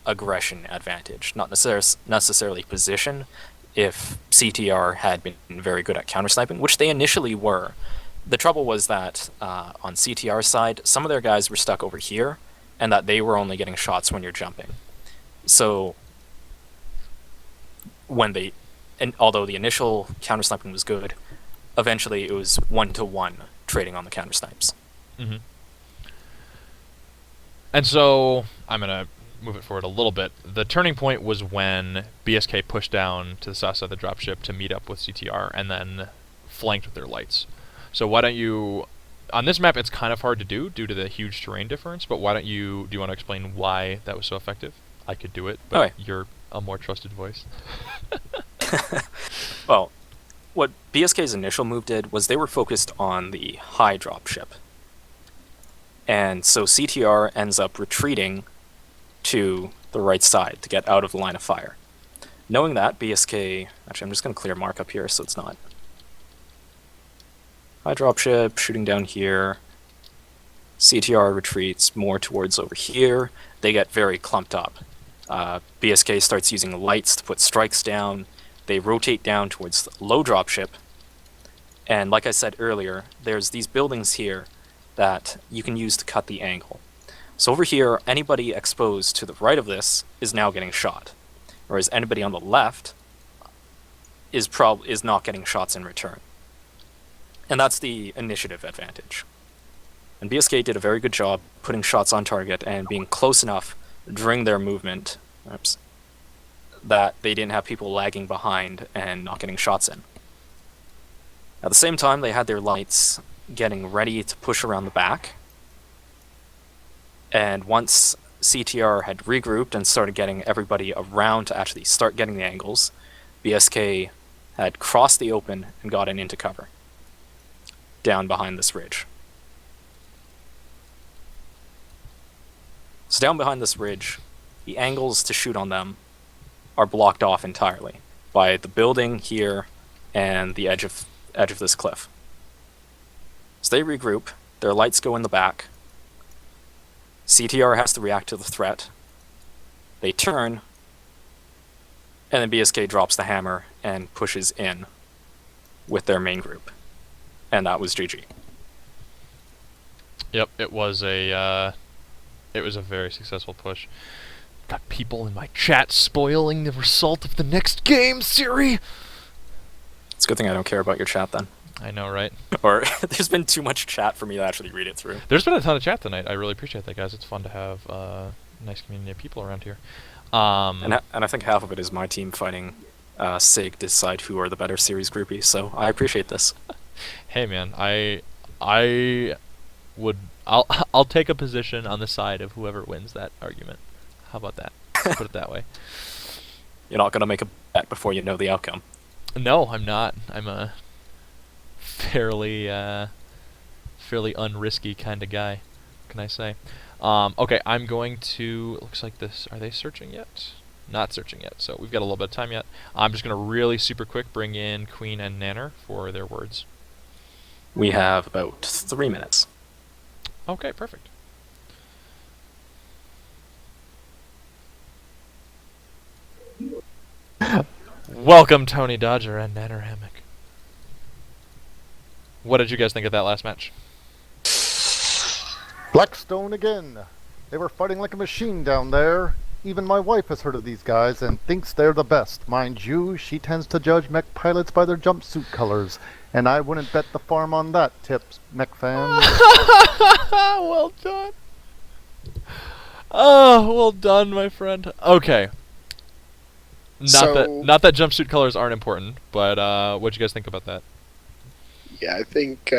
aggression advantage, not necessarily position. If CTR had been very good at counter-sniping, which they initially were, the trouble was that on CTR's side, some of their guys were stuck over here, and that they were only getting shots when you're jumping. So although the initial counter-sniping was good, eventually it was 1-to-1 trading on the counter-snipes. Mm-hmm. And so, I'm going to move it forward a little bit. The turning point was when BSK pushed down to the south side of the dropship to meet up with CTR and then flanked with their lights. So why don't you... On this map, it's kind of hard to do due to the huge terrain difference, but why don't you... Do you want to explain why that was so effective? I could do it, but you're a more trusted voice. Well, what BSK's initial move did was they were focused on the high dropship. And so CTR ends up retreating to the right side to get out of the line of fire. Knowing that, BSK... Actually, I'm just going to clear markup here so it's not... High dropship, shooting down here. CTR retreats more towards over here. They get very clumped up. BSK starts using lights to put strikes down. They rotate down towards the low dropship. And like I said earlier, there's these buildings here that you can use to cut the angle. So over here, anybody exposed to the right of this is now getting shot, whereas anybody on the left is not getting shots in return. And that's the initiative advantage. And BSK did a very good job putting shots on target and being close enough during their movement that they didn't have people lagging behind and not getting shots in. At the same time, they had their lights getting ready to push around the back. And once CTR had regrouped and started getting everybody around to actually start getting the angles, BSK had crossed the open and gotten into cover down behind this ridge. So down behind this ridge, the angles to shoot on them are blocked off entirely by the building here and the edge of this cliff. So they regroup, their lights go in the back, CTR has to react to the threat, they turn, and then BSK drops the hammer and pushes in with their main group. And that was GG. Yep, it was a very successful push. Got people in my chat spoiling the result of the next game, Siri! It's a good thing I don't care about your chat then. I know, right? Or there's been too much chat for me to actually read it through. There's been a ton of chat tonight. I really appreciate that, guys. It's fun to have a nice community of people around here. And I think half of it is my team fighting SIG to decide who are the better series groupies, so I appreciate this. Hey, man, I'll take a position on the side of whoever wins that argument. How about that? Put it that way. You're not going to make a bet before you know the outcome. No, I'm not. I'm a fairly unrisky kind of guy. What can I say? Okay, I'm going to... Looks like this... Are they searching yet? Not searching yet, so we've got a little bit of time yet. I'm just going to really super quick bring in Queen and Nanner for their words. We have about 3 minutes. Okay, perfect. Welcome, Tony Dodger and Nanner Hammock. What did you guys think of that last match? Blackstone again. They were fighting like a machine down there. Even my wife has heard of these guys and thinks they're the best. Mind you, she tends to judge mech pilots by their jumpsuit colors. And I wouldn't bet the farm on that, tips, mech fans. Well done. Oh, well done, my friend. Okay. Not that jumpsuit colors aren't important, but what'd you guys think about that? Yeah, I think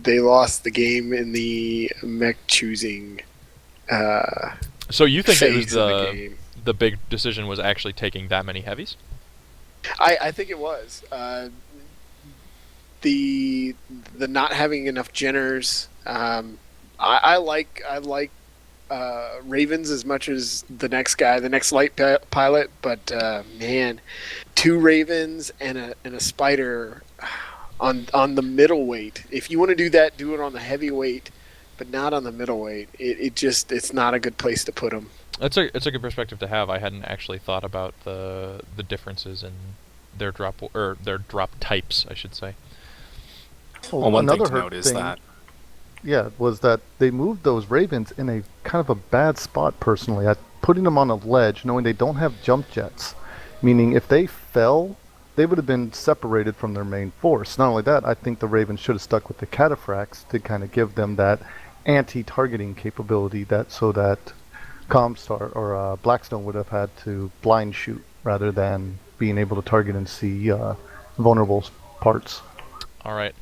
they lost the game in the mech choosing. So you think it was phase of the game. the big decision was actually taking that many heavies? I think it was the not having enough Jenners. I like Ravens as much as the next guy, the next light pilot. But man, two Ravens and a Spider on the middleweight. If you want to do that, do it on the heavyweight, but not on the middleweight. It's not a good place to put them. It's a good perspective to have. I hadn't actually thought about the differences in their drop types, I should say. Well, one thing another to hurt note is thing, that was that they moved those Ravens in a kind of a bad spot. Personally, at putting them on a ledge, knowing they don't have jump jets, meaning if they fell, they would have been separated from their main force. Not only that, I think the Ravens should have stuck with the cataphracts to kind of give them that anti-targeting capability, so that Comstar or Blackstone would have had to blind shoot rather than being able to target and see vulnerable parts. All right.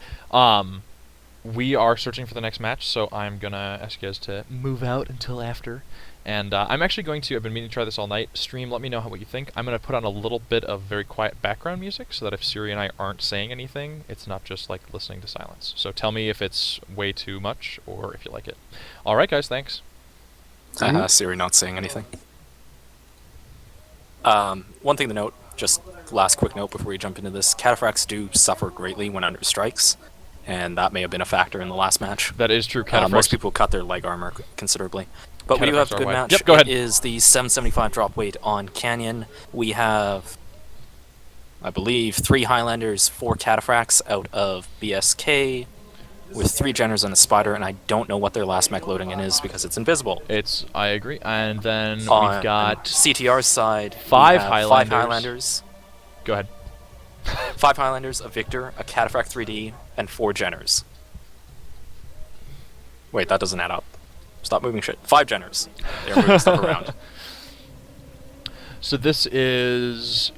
We are searching for the next match, so I'm going to ask you guys to move out until after. And I'm actually going to, I've been meaning to try this all night, stream, let me know what you think. I'm going to put on a little bit of very quiet background music so that if Siri and I aren't saying anything, it's not just like listening to silence. So tell me if it's way too much or if you like it. All right, guys, thanks. Siri not saying anything. One thing to note, just last quick note before we jump into this, cataphracts do suffer greatly when under strikes, and that may have been a factor in the last match. That is true. Cataphracts. Most people cut their leg armor considerably. But we do have a good match. Yep, go ahead. It is the 775 drop weight on Canyon. We have, I believe, 3 Highlanders, 4 cataphracts out of BSK, with 3 Jenners and a Spider, and I don't know what their last mech loading in is because it's invisible. I agree. And then we've got CTR's side, 5 Highlanders. 5 Highlanders. Go ahead. 5 Highlanders, a Victor, a Cataphract 3D, and 4 Jenners. Wait, that doesn't add up. Stop moving shit. 5 Jenners. They're moving stuff around. So this is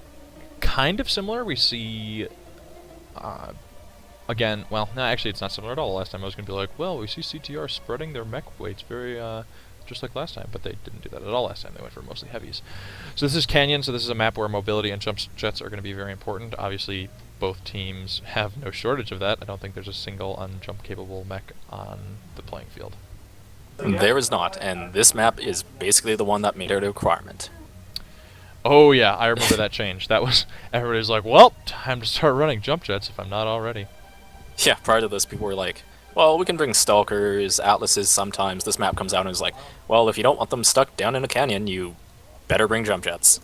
kind of similar. We see, again, well, no, actually it's not similar at all. Last time I was going to be like, well, we see CTR spreading their mech weights very, just like last time, but they didn't do that at all last time. They went for mostly heavies. So this is Canyon, so this is a map where mobility and jump jets are going to be very important. Obviously, both teams have no shortage of that. I don't think there's a single unjump capable mech on the playing field. There is not, and this map is basically the one that made it a requirement. Oh yeah, I remember that change. That was, everybody's like, well, time to start running jump jets if I'm not already. Yeah, prior to this, people were like, well, we can bring Stalkers, Atlases sometimes. This map comes out and is like, well, if you don't want them stuck down in a canyon, you better bring jump jets.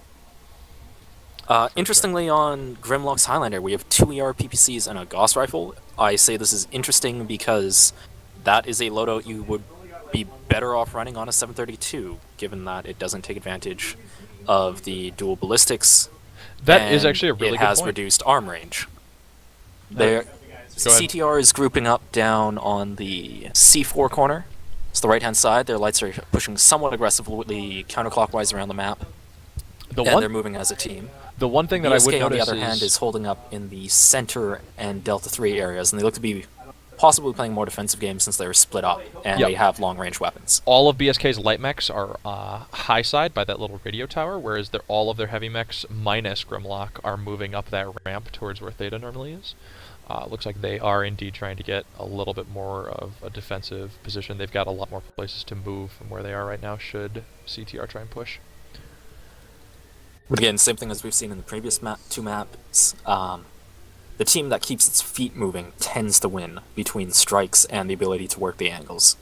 Interestingly, on Grimlock's Highlander, we have 2 ER PPCs and a Gauss rifle. I say this is interesting because that is a loadout you would be better off running on a 732, given that it doesn't take advantage of the dual ballistics. That is actually a really good point. It has reduced arm range. CTR is grouping up down on the C4 corner. It's the right-hand side. Their lights are pushing somewhat aggressively counterclockwise around the map. They're moving as a team. The one thing that I would notice on the other hand, is holding up in the center and Delta 3 areas, and they look to be possibly playing more defensive games since they were split up, and they have long-range weapons. All of BSK's light mechs are high side by that little radio tower, whereas all of their heavy mechs, minus Grimlock, are moving up that ramp towards where Theta normally is. Looks like they are indeed trying to get a little bit more of a defensive position. They've got a lot more places to move from where they are right now, should CTR try and push. But again, same thing as we've seen in the previous 2 maps. The team that keeps its feet moving tends to win between strikes and the ability to work the angles.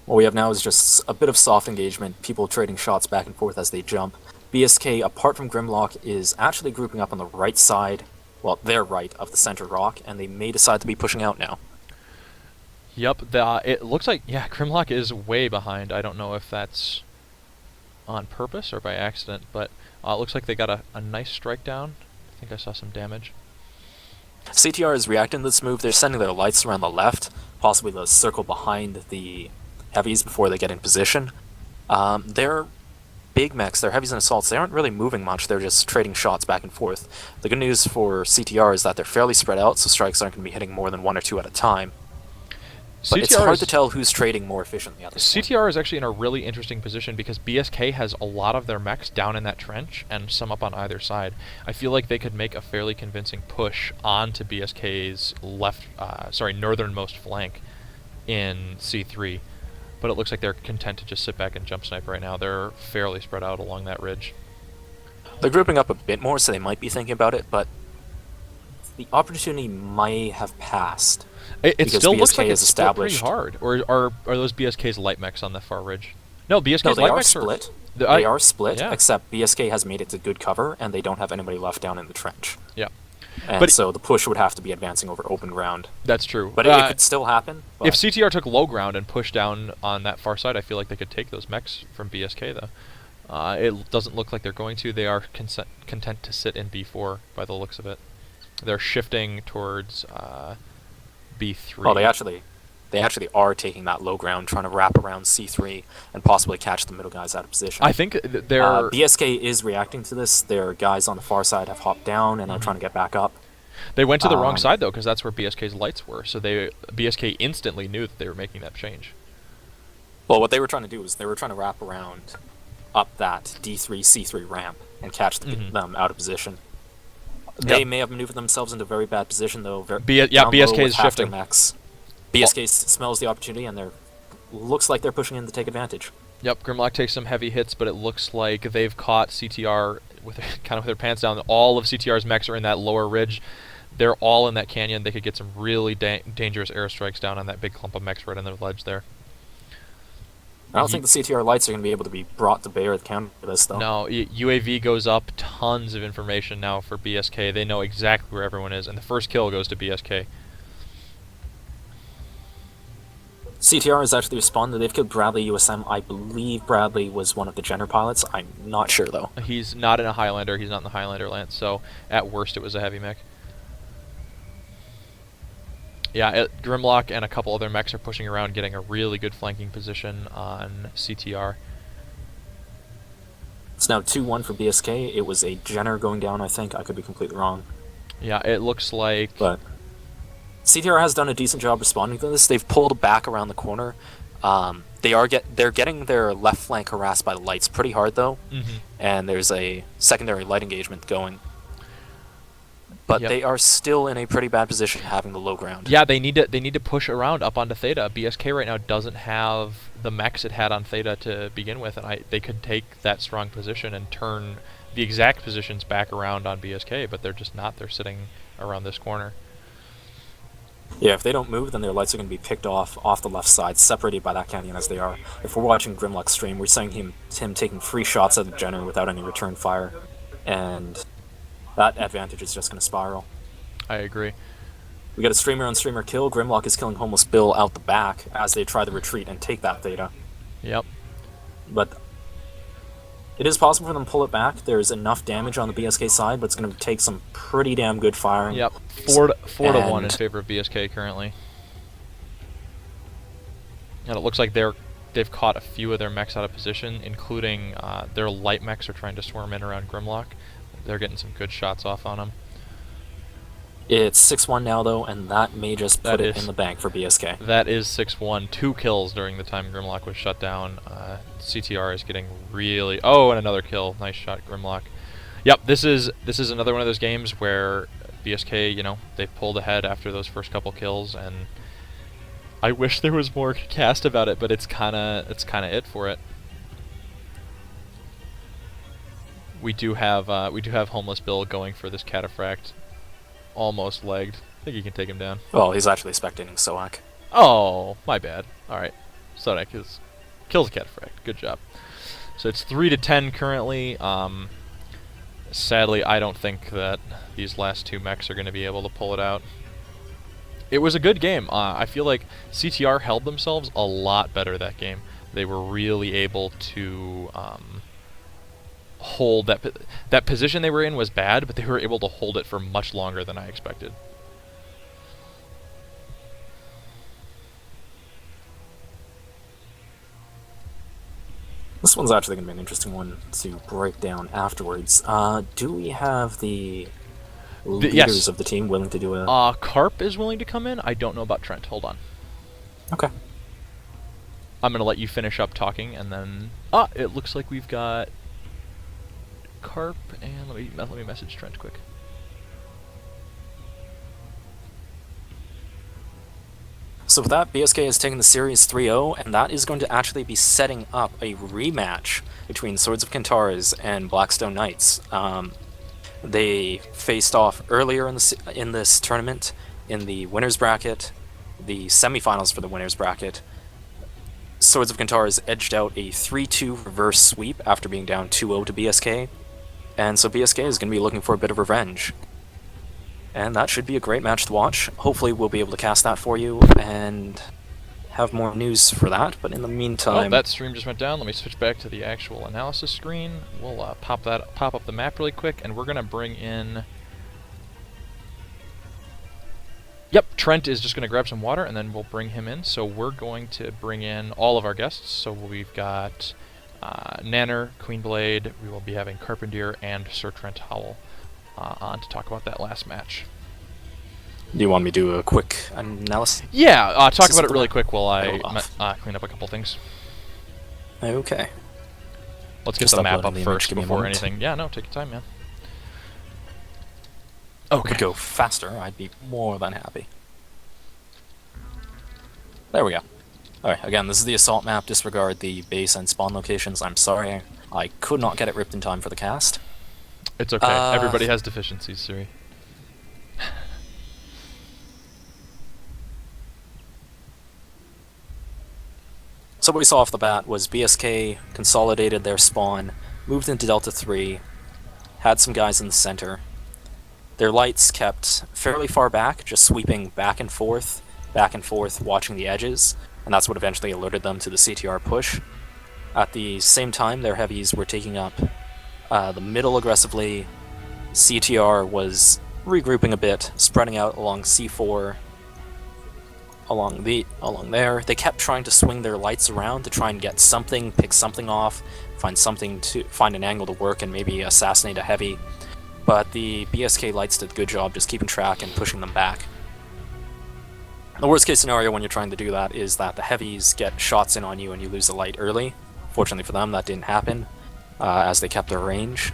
What we have now is just a bit of soft engagement, people trading shots back and forth as they jump. BSK, apart from Grimlock, is actually grouping up on the right side, well, their right of the center rock, and they may decide to be pushing out now. Yep, it looks like, yeah, Grimlock is way behind. I don't know if that's on purpose or by accident, but it looks like they got a nice strike down. I think I saw some damage. CTR is reacting to this move. They're sending their lights around the left, possibly the circle behind the heavies before they get in position. They're big mechs, they're heavies and assaults. They aren't really moving much, they're just trading shots back and forth. The good news for CTR is that they're fairly spread out, so strikes aren't going to be hitting more than 1 or 2 at a time. But it's hard to tell who's trading more efficiently at this point. CTR is actually in a really interesting position because BSK has a lot of their mechs down in that trench and some up on either side. I feel like they could make a fairly convincing push onto BSK's northernmost flank in C3, but it looks like they're content to just sit back and jump snipe right now. They're fairly spread out along that ridge. They're grouping up a bit more, so they might be thinking about it, but the opportunity might have passed. It still BSK looks like it's split pretty established. hard. Or are those BSK's light mechs on the far ridge? No, BSK's No, they light are mechs split. are... They are split, yeah. except BSK has made it to good cover, and they don't have anybody left down in the trench. Yeah. And so the push would have to be advancing over open ground. That's true. But it could still happen. If CTR took low ground and pushed down on that far side, I feel like they could take those mechs from BSK, though. It doesn't look like they're going to. They are content to sit in B4 by the looks of it. They're shifting towards B3. Oh, they actually are taking that low ground, trying to wrap around C3 and possibly catch the middle guys out of position. I think they're... BSK is reacting to this. Their guys on the far side have hopped down and are trying to get back up. They went to the wrong side, though, because that's where BSK's lights were. So BSK instantly knew that they were making that change. Well, what they were trying to do is they were trying to wrap around up that D3, C3 ramp and catch them out of position. They may have maneuvered themselves into a very bad position, though. BSK is shifting. BSK smells the opportunity, and looks like they're pushing in to take advantage. Yep, Grimlock takes some heavy hits, but it looks like they've caught CTR with their pants down. All of CTR's mechs are in that lower ridge. They're all in that canyon. They could get some really dangerous airstrikes down on that big clump of mechs right on their ledge there. I don't think the CTR lights are going to be able to be brought to bear at the counter for this, though. No, UAV goes up. Tons of information now for BSK. They know exactly where everyone is, and the first kill goes to BSK. CTR has actually responded. They've killed Bradley USM. I believe Bradley was one of the Jenner pilots. I'm not sure, though. He's not in a Highlander. He's not in the Highlander lance, so at worst it was a heavy mech. Yeah, Grimlock and a couple other mechs are pushing around, getting a really good flanking position on CTR. It's now 2-1 for BSK. It was a Jenner going down, I think. I could be completely wrong. Yeah, it looks like... But CTR has done a decent job responding to this. They've pulled back around the corner. They're getting their left flank harassed by the lights pretty hard, though. And there's a secondary light engagement going. But they are still in a pretty bad position having the low ground. Yeah, they need to push around up onto Theta. BSK right now doesn't have the mechs it had on Theta to begin with, and they could take that strong position and turn the exact positions back around on BSK, but they're just not. They're sitting around this corner. Yeah, if they don't move, then their lights are going to be picked off the left side, separated by that canyon as they are. If we're watching Grimlock's stream, we're seeing him taking free shots at the Jenner without any return fire, and that advantage is just going to spiral. I agree. We got a streamer-on-streamer kill. Grimlock is killing Homeless Bill out the back as they try to retreat and take that Theta. Yep. But it is possible for them to pull it back. There's enough damage on the BSK side, but it's going to take some pretty damn good firing. Yep. 4-1 in favor of BSK currently. And it looks like they've caught a few of their mechs out of position, including their light mechs are trying to swarm in around Grimlock. They're getting some good shots off on them. It's 6-1 now, though, and that may just put it in the bank for BSK. That is 6-1. 2 kills during the time Grimlock was shut down. CTR is getting really... Oh, and another kill. Nice shot, Grimlock. Yep, this is another one of those games where BSK, they pulled ahead after those first couple kills, and I wish there was more cast about it, but it's kind of it for it. We do have Homeless Bill going for this cataphract, almost legged. I think he can take him down. Well, he's actually spectating Soak. Oh, my bad. All right, Sodak kills the cataphract. Good job. So it's 3-10 currently. Sadly, I don't think that these last 2 mechs are going to be able to pull it out. It was a good game. I feel like CTR held themselves a lot better that game. They were really able to hold that position they were in was bad, but they were able to hold it for much longer than I expected. This one's actually going to be an interesting one to break down afterwards. Do we have the leaders of the team willing to do a... Carp is willing to come in. I don't know about Trent. Hold on. Okay. I'm gonna let you finish up talking, and then it looks like we've got Carp, and let me message Trent quick. So with that, BSK has taken the series 3-0, and that is going to actually be setting up a rematch between Swords of Kantars and Blackstone Knights. They faced off earlier in this tournament in the winners bracket, the semifinals for the winners bracket. Swords of Kantars edged out a 3-2 reverse sweep after being down 2-0 to BSK, and so BSK is going to be looking for a bit of revenge. And that should be a great match to watch. Hopefully we'll be able to cast that for you and have more news for that, but in the meantime... Oh, that stream just went down. Let me switch back to the actual analysis screen. We'll pop up the map really quick, and we're going to bring in... Yep, Trent is just going to grab some water, and then we'll bring him in. So we're going to bring in all of our guests. So we've got Nanner, Queenblade, we will be having Carpentier, and Sir Trent Howell on to talk about that last match. Do you want me to do a quick analysis? Yeah, talk about it really quick while I clean up a couple things. Okay. Let's get Just the map uploading up the first image, give me a before moment. anything. Yeah, no, take your time, man. Okay. Could go faster, I'd be more than happy. There we go. Alright, again, this is the assault map. Disregard the base and spawn locations. I'm sorry, I could not get it ripped in time for the cast. It's okay. Everybody has deficiencies, Siri. So what we saw off the bat was BSK consolidated their spawn, moved into Delta 3, had some guys in the center. Their lights kept fairly far back, just sweeping back and forth, watching the edges, and that's what eventually alerted them to the CTR push. At the same time, their heavies were taking up the middle aggressively. CTR was regrouping a bit, spreading out along C4, along there. They kept trying to swing their lights around to try and get something, pick something off, find an angle to work and maybe assassinate a heavy. But the BSK lights did a good job just keeping track and pushing them back. The worst case scenario when you're trying to do that is that the heavies get shots in on you and you lose the light early. Fortunately for them, that didn't happen, as they kept their range.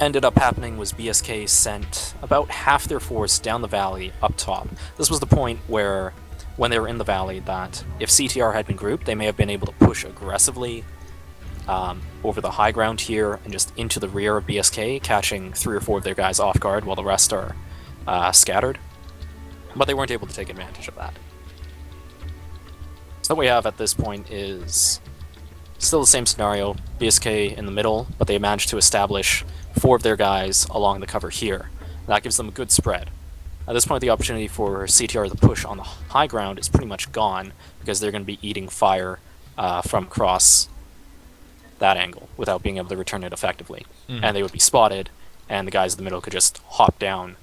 Ended up happening was BSK sent about half their force down the valley up top. This was the point where, when they were in the valley, that if CTR had been grouped, they may have been able to push aggressively over the high ground here and just into the rear of BSK, catching 3 or 4 of their guys off guard while the rest are scattered. But they weren't able to take advantage of that. So what we have at this point is still the same scenario, BSK in the middle, but they managed to establish 4 of their guys along the cover here. That gives them a good spread. At this point, the opportunity for CTR to push on the high ground is pretty much gone, because they're going to be eating fire from across that angle without being able to return it effectively. And they would be spotted, and the guys in the middle could just hop down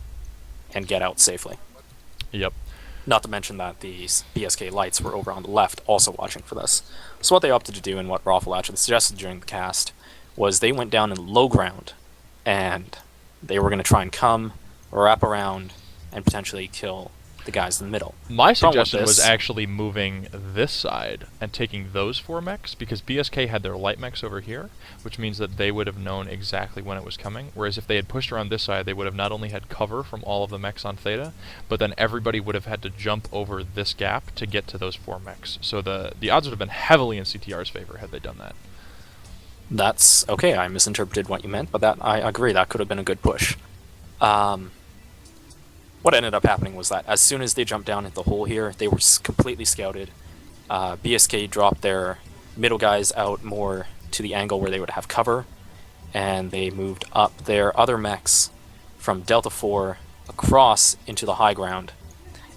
and get out safely. Yep. Not to mention that the BSK lights were over on the left also watching for this. So what they opted to do, and what Raffle actually suggested during the cast, was they went down in low ground, and they were going to try and come, wrap around, and potentially kill the guys in the middle. My suggestion was actually moving this side and taking those 4 mechs, because BSK had their light mechs over here, which means that they would have known exactly when it was coming, whereas if they had pushed around this side, they would have not only had cover from all of the mechs on Theta, but then everybody would have had to jump over this gap to get to those 4 mechs. So the odds would have been heavily in CTR's favor had they done that. That's okay, I misinterpreted what you meant, but that I agree, that could have been a good push. What ended up happening was that as soon as they jumped down at the hole here, they were completely scouted. BSK dropped their middle guys out more to the angle where they would have cover, and they moved up their other mechs from Delta 4 across into the high ground,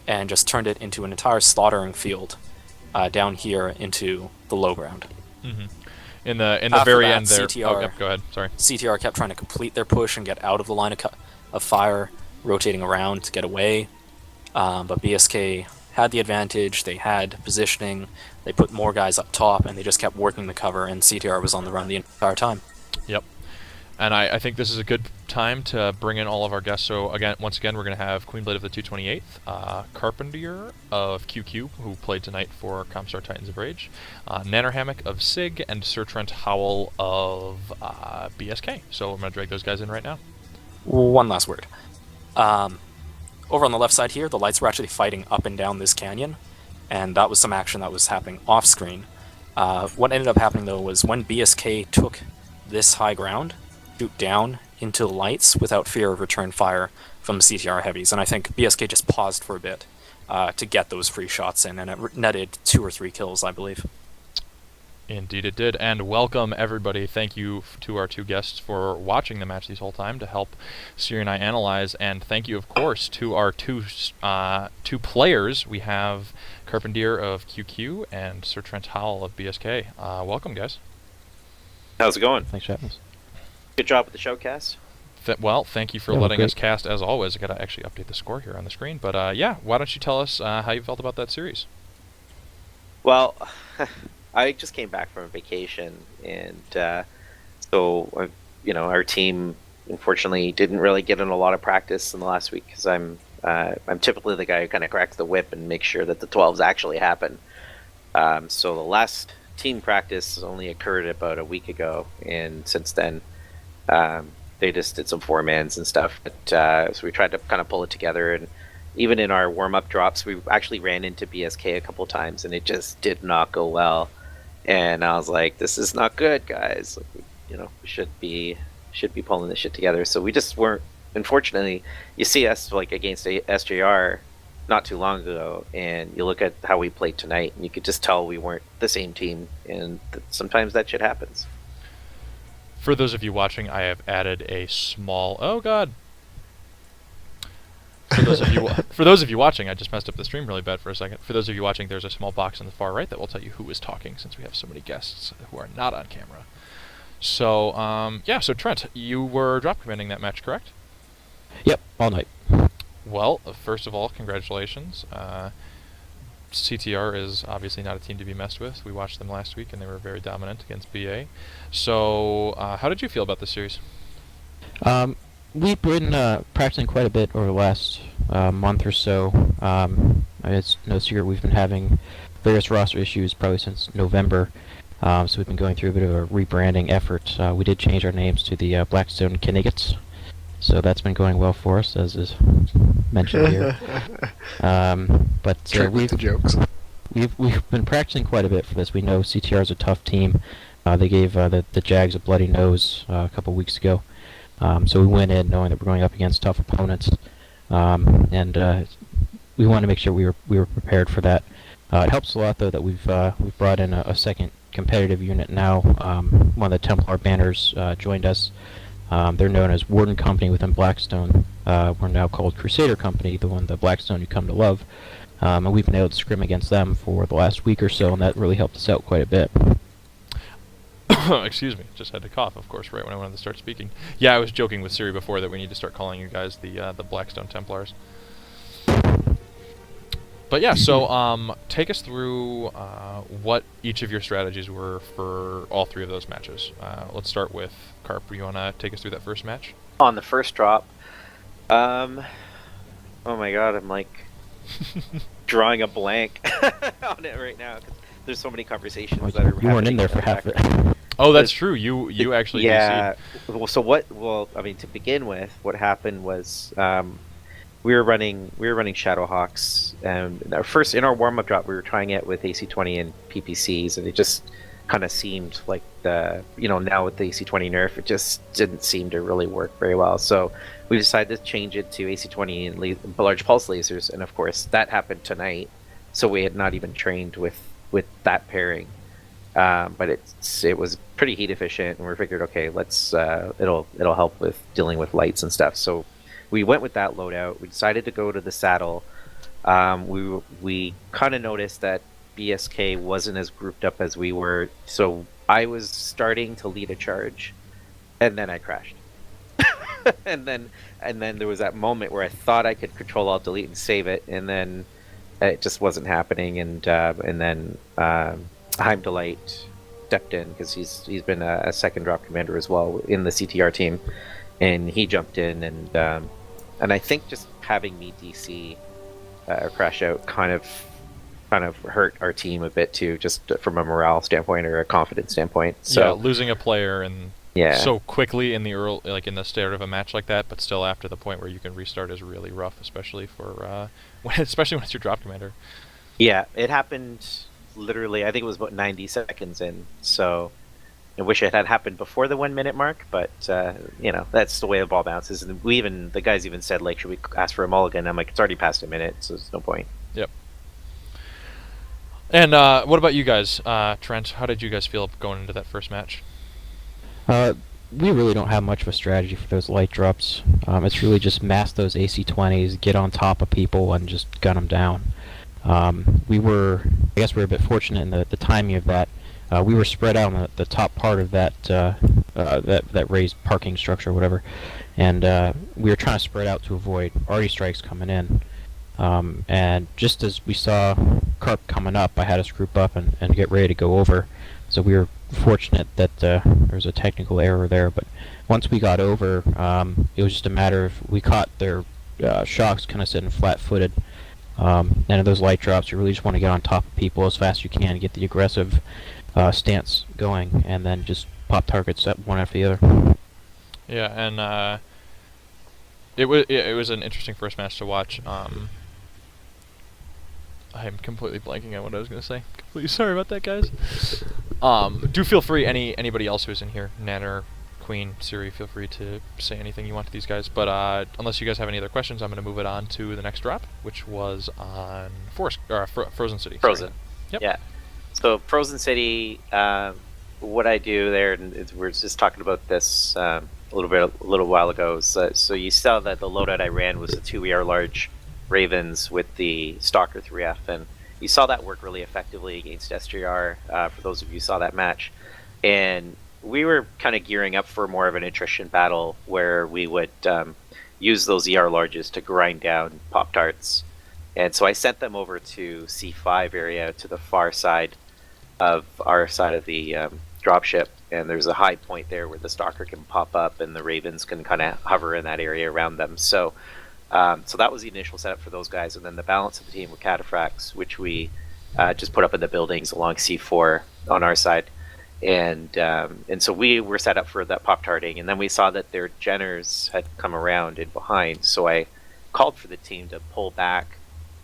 and just turned it into an entire slaughtering field down here into the low ground. In the After very that, end there. CTR, oh, yep, go ahead. Sorry. CTR kept trying to complete their push and get out of the line of fire, rotating around to get away, but BSK had the advantage, they had positioning, they put more guys up top, and they just kept working the cover, and CTR was on the run the entire time. Yep. And I think this is a good time to bring in all of our guests. So once again, we're going to have Queenblade of the 228th, Carpentier of QQ, who played tonight for Comstar Titans of Rage, Nannerhammock of SIG, and Sir Trent Howell of BSK. So I'm going to drag those guys in right now. One last word. Over on the left side here, the lights were actually fighting up and down this canyon, and that was some action that was happening off screen. What ended up happening, though, was when BSK took this high ground, shoot down into the lights without fear of return fire from the CTR heavies, and I think BSK just paused for a bit to get those free shots in, and it netted 2 or 3 kills, I believe. Indeed it did, and welcome everybody. Thank you to our 2 guests for watching the match this whole time to help Siri and I analyze, and thank you, of course, to our two players. We have Carpentier of QQ and Sir Trent Howell of BSK. Welcome, guys. How's it going? Thanks for having us. Good job with the showcast. Well, thank you for letting us cast, as always. I got to actually update the score here on the screen, but yeah, why don't you tell us how you felt about that series? Well, I just came back from a vacation, and so our team unfortunately didn't really get in a lot of practice in the last week because I'm typically the guy who kind of cracks the whip and makes sure that the 12s actually happen. So the last team practice only occurred about a week ago, and since then they just did some 4-mans and stuff. But so we tried to kind of pull it together, and even in our warm-up drops, we actually ran into BSK a couple times, and it just did not go well. And I was like, "This is not good, guys. Like, we should be pulling this shit together." So we just weren't. Unfortunately, you see us like against SJR not too long ago, and you look at how we played tonight, and you could just tell we weren't the same team. And sometimes that shit happens. For those of you watching, I have added a small. Oh God. For those of you watching, I just messed up the stream really bad for a second. For those of you watching, there's a small box on the far right that will tell you who is talking, since we have so many guests who are not on camera. So, yeah, so Trent, you were drop commanding that match, correct? Yep, all night. Well, first of all, congratulations. CTR is obviously not a team to be messed with. We watched them last week, and they were very dominant against BA. So, how did you feel about this series? We've been practicing quite a bit over the last month or so. It's no secret we've been having various roster issues probably since November. So we've been going through a bit of a rebranding effort. We did change our names to the Blackstone Candidates. So that's been going well for us, as is mentioned here. But we've been practicing quite a bit for this. We know CTR is a tough team. They gave the Jags a bloody nose a couple weeks ago. So we went in knowing that we're going up against tough opponents, and we wanted to make sure we were prepared for that. It helps a lot, though, that we've brought in a second competitive unit now. One of the Templar banners joined us. They're known as Warden Company within Blackstone. We're now called Crusader Company, the Blackstone you come to love. And we've been able to scrim against them for the last week or so, and that really helped us out quite a bit. Excuse me, just had to cough, of course, right when I wanted to start speaking. Yeah, I was joking with Siri before that we need to start calling you guys the Blackstone Templars. But yeah, so take us through what each of your strategies were for all 3 of those matches. Let's start with Carp. You want to take us through that first match? On the first drop, oh my god, I'm like drawing a blank on it right now. 'Cause there's so many conversations that are. You weren't in there for half of it. Oh, that's true. You actually yeah. Well, so what? Well, I mean, to begin with, what happened was we were running Shadowhawks, and in our warm up drop, we were trying it with AC-20 and PPCs, and it just kind of seemed like now with the AC-20 nerf, it just didn't seem to really work very well. So we decided to change it to AC-20 and large pulse lasers, and of course that happened tonight. So we had not even trained with that pairing. But it was pretty heat efficient, and we figured, okay, let's it'll help with dealing with lights and stuff. So we went with that loadout. We decided to go to the saddle. We kind of noticed that BSK wasn't as grouped up as we were, so I was starting to lead a charge, and then I crashed. and then there was that moment where I thought I could Control Alt Delete and save it, and then it just wasn't happening. And then Heim Delight stepped in because he's been a second drop commander as well in the CTR team, and he jumped in and I think just having me DC crash out kind of hurt our team a bit too, just from a morale standpoint or a confidence standpoint. So yeah, losing a player and so quickly in the in the start of a match like that, but still after the point where you can restart is really rough, especially for especially when it's your drop commander. Yeah, it happened literally. I think it was about 90 seconds in. So I wish it had happened before the 1 minute mark, but that's the way the ball bounces. And the guys even said, like, should we ask for a mulligan? I'm like, it's already past a minute, so there's no point. Yep. And what about you guys, Trent? How did you guys feel going into that first match? We really don't have much of a strategy for those light drops. It's really just mass those AC-20s, get on top of people, and just gun them down. I guess we were a bit fortunate in the timing of that. We were spread out on the top part of that raised parking structure or whatever, and we were trying to spread out to avoid arty strikes coming in. And just as we saw Carp coming up, I had us group up and get ready to go over. So we were fortunate that there was a technical error there, but once we got over, it was just a matter of we caught their shocks kind of sitting flat-footed. And in those light drops, you really just want to get on top of people as fast as you can, get the aggressive stance going, and then just pop targets one after the other. Yeah, and it was an interesting first match to watch. I'm completely blanking on what I was going to say. Completely sorry about that, guys. Do feel free, anybody else who's in here, Nanner, Queen, Siri, feel free to say anything you want to these guys. But unless you guys have any other questions, I'm going to move it on to the next drop, which was on Frozen City. Frozen. Sorry. Yep. Yeah. So Frozen City, what I do there, and we're just talking about this a little while ago. So you saw that the loadout I ran was the 2 ER large Ravens with the Stalker 3F, and you saw that work really effectively against SGR. For those of you who saw that match, and we were kind of gearing up for more of an attrition battle where we would use those ER larges to grind down Pop-Tarts. And so I sent them over to C5 area to the far side of our side of the dropship. And there's a high point there where the Stalker can pop up and the Ravens can kind of hover in that area around them. So that was the initial setup for those guys. And then the balance of the team with Cataphracts, which we just put up in the buildings along C4 on our side. And so we were set up for that pop-tarting, and then we saw that their Jenners had come around in behind. So I called for the team to pull back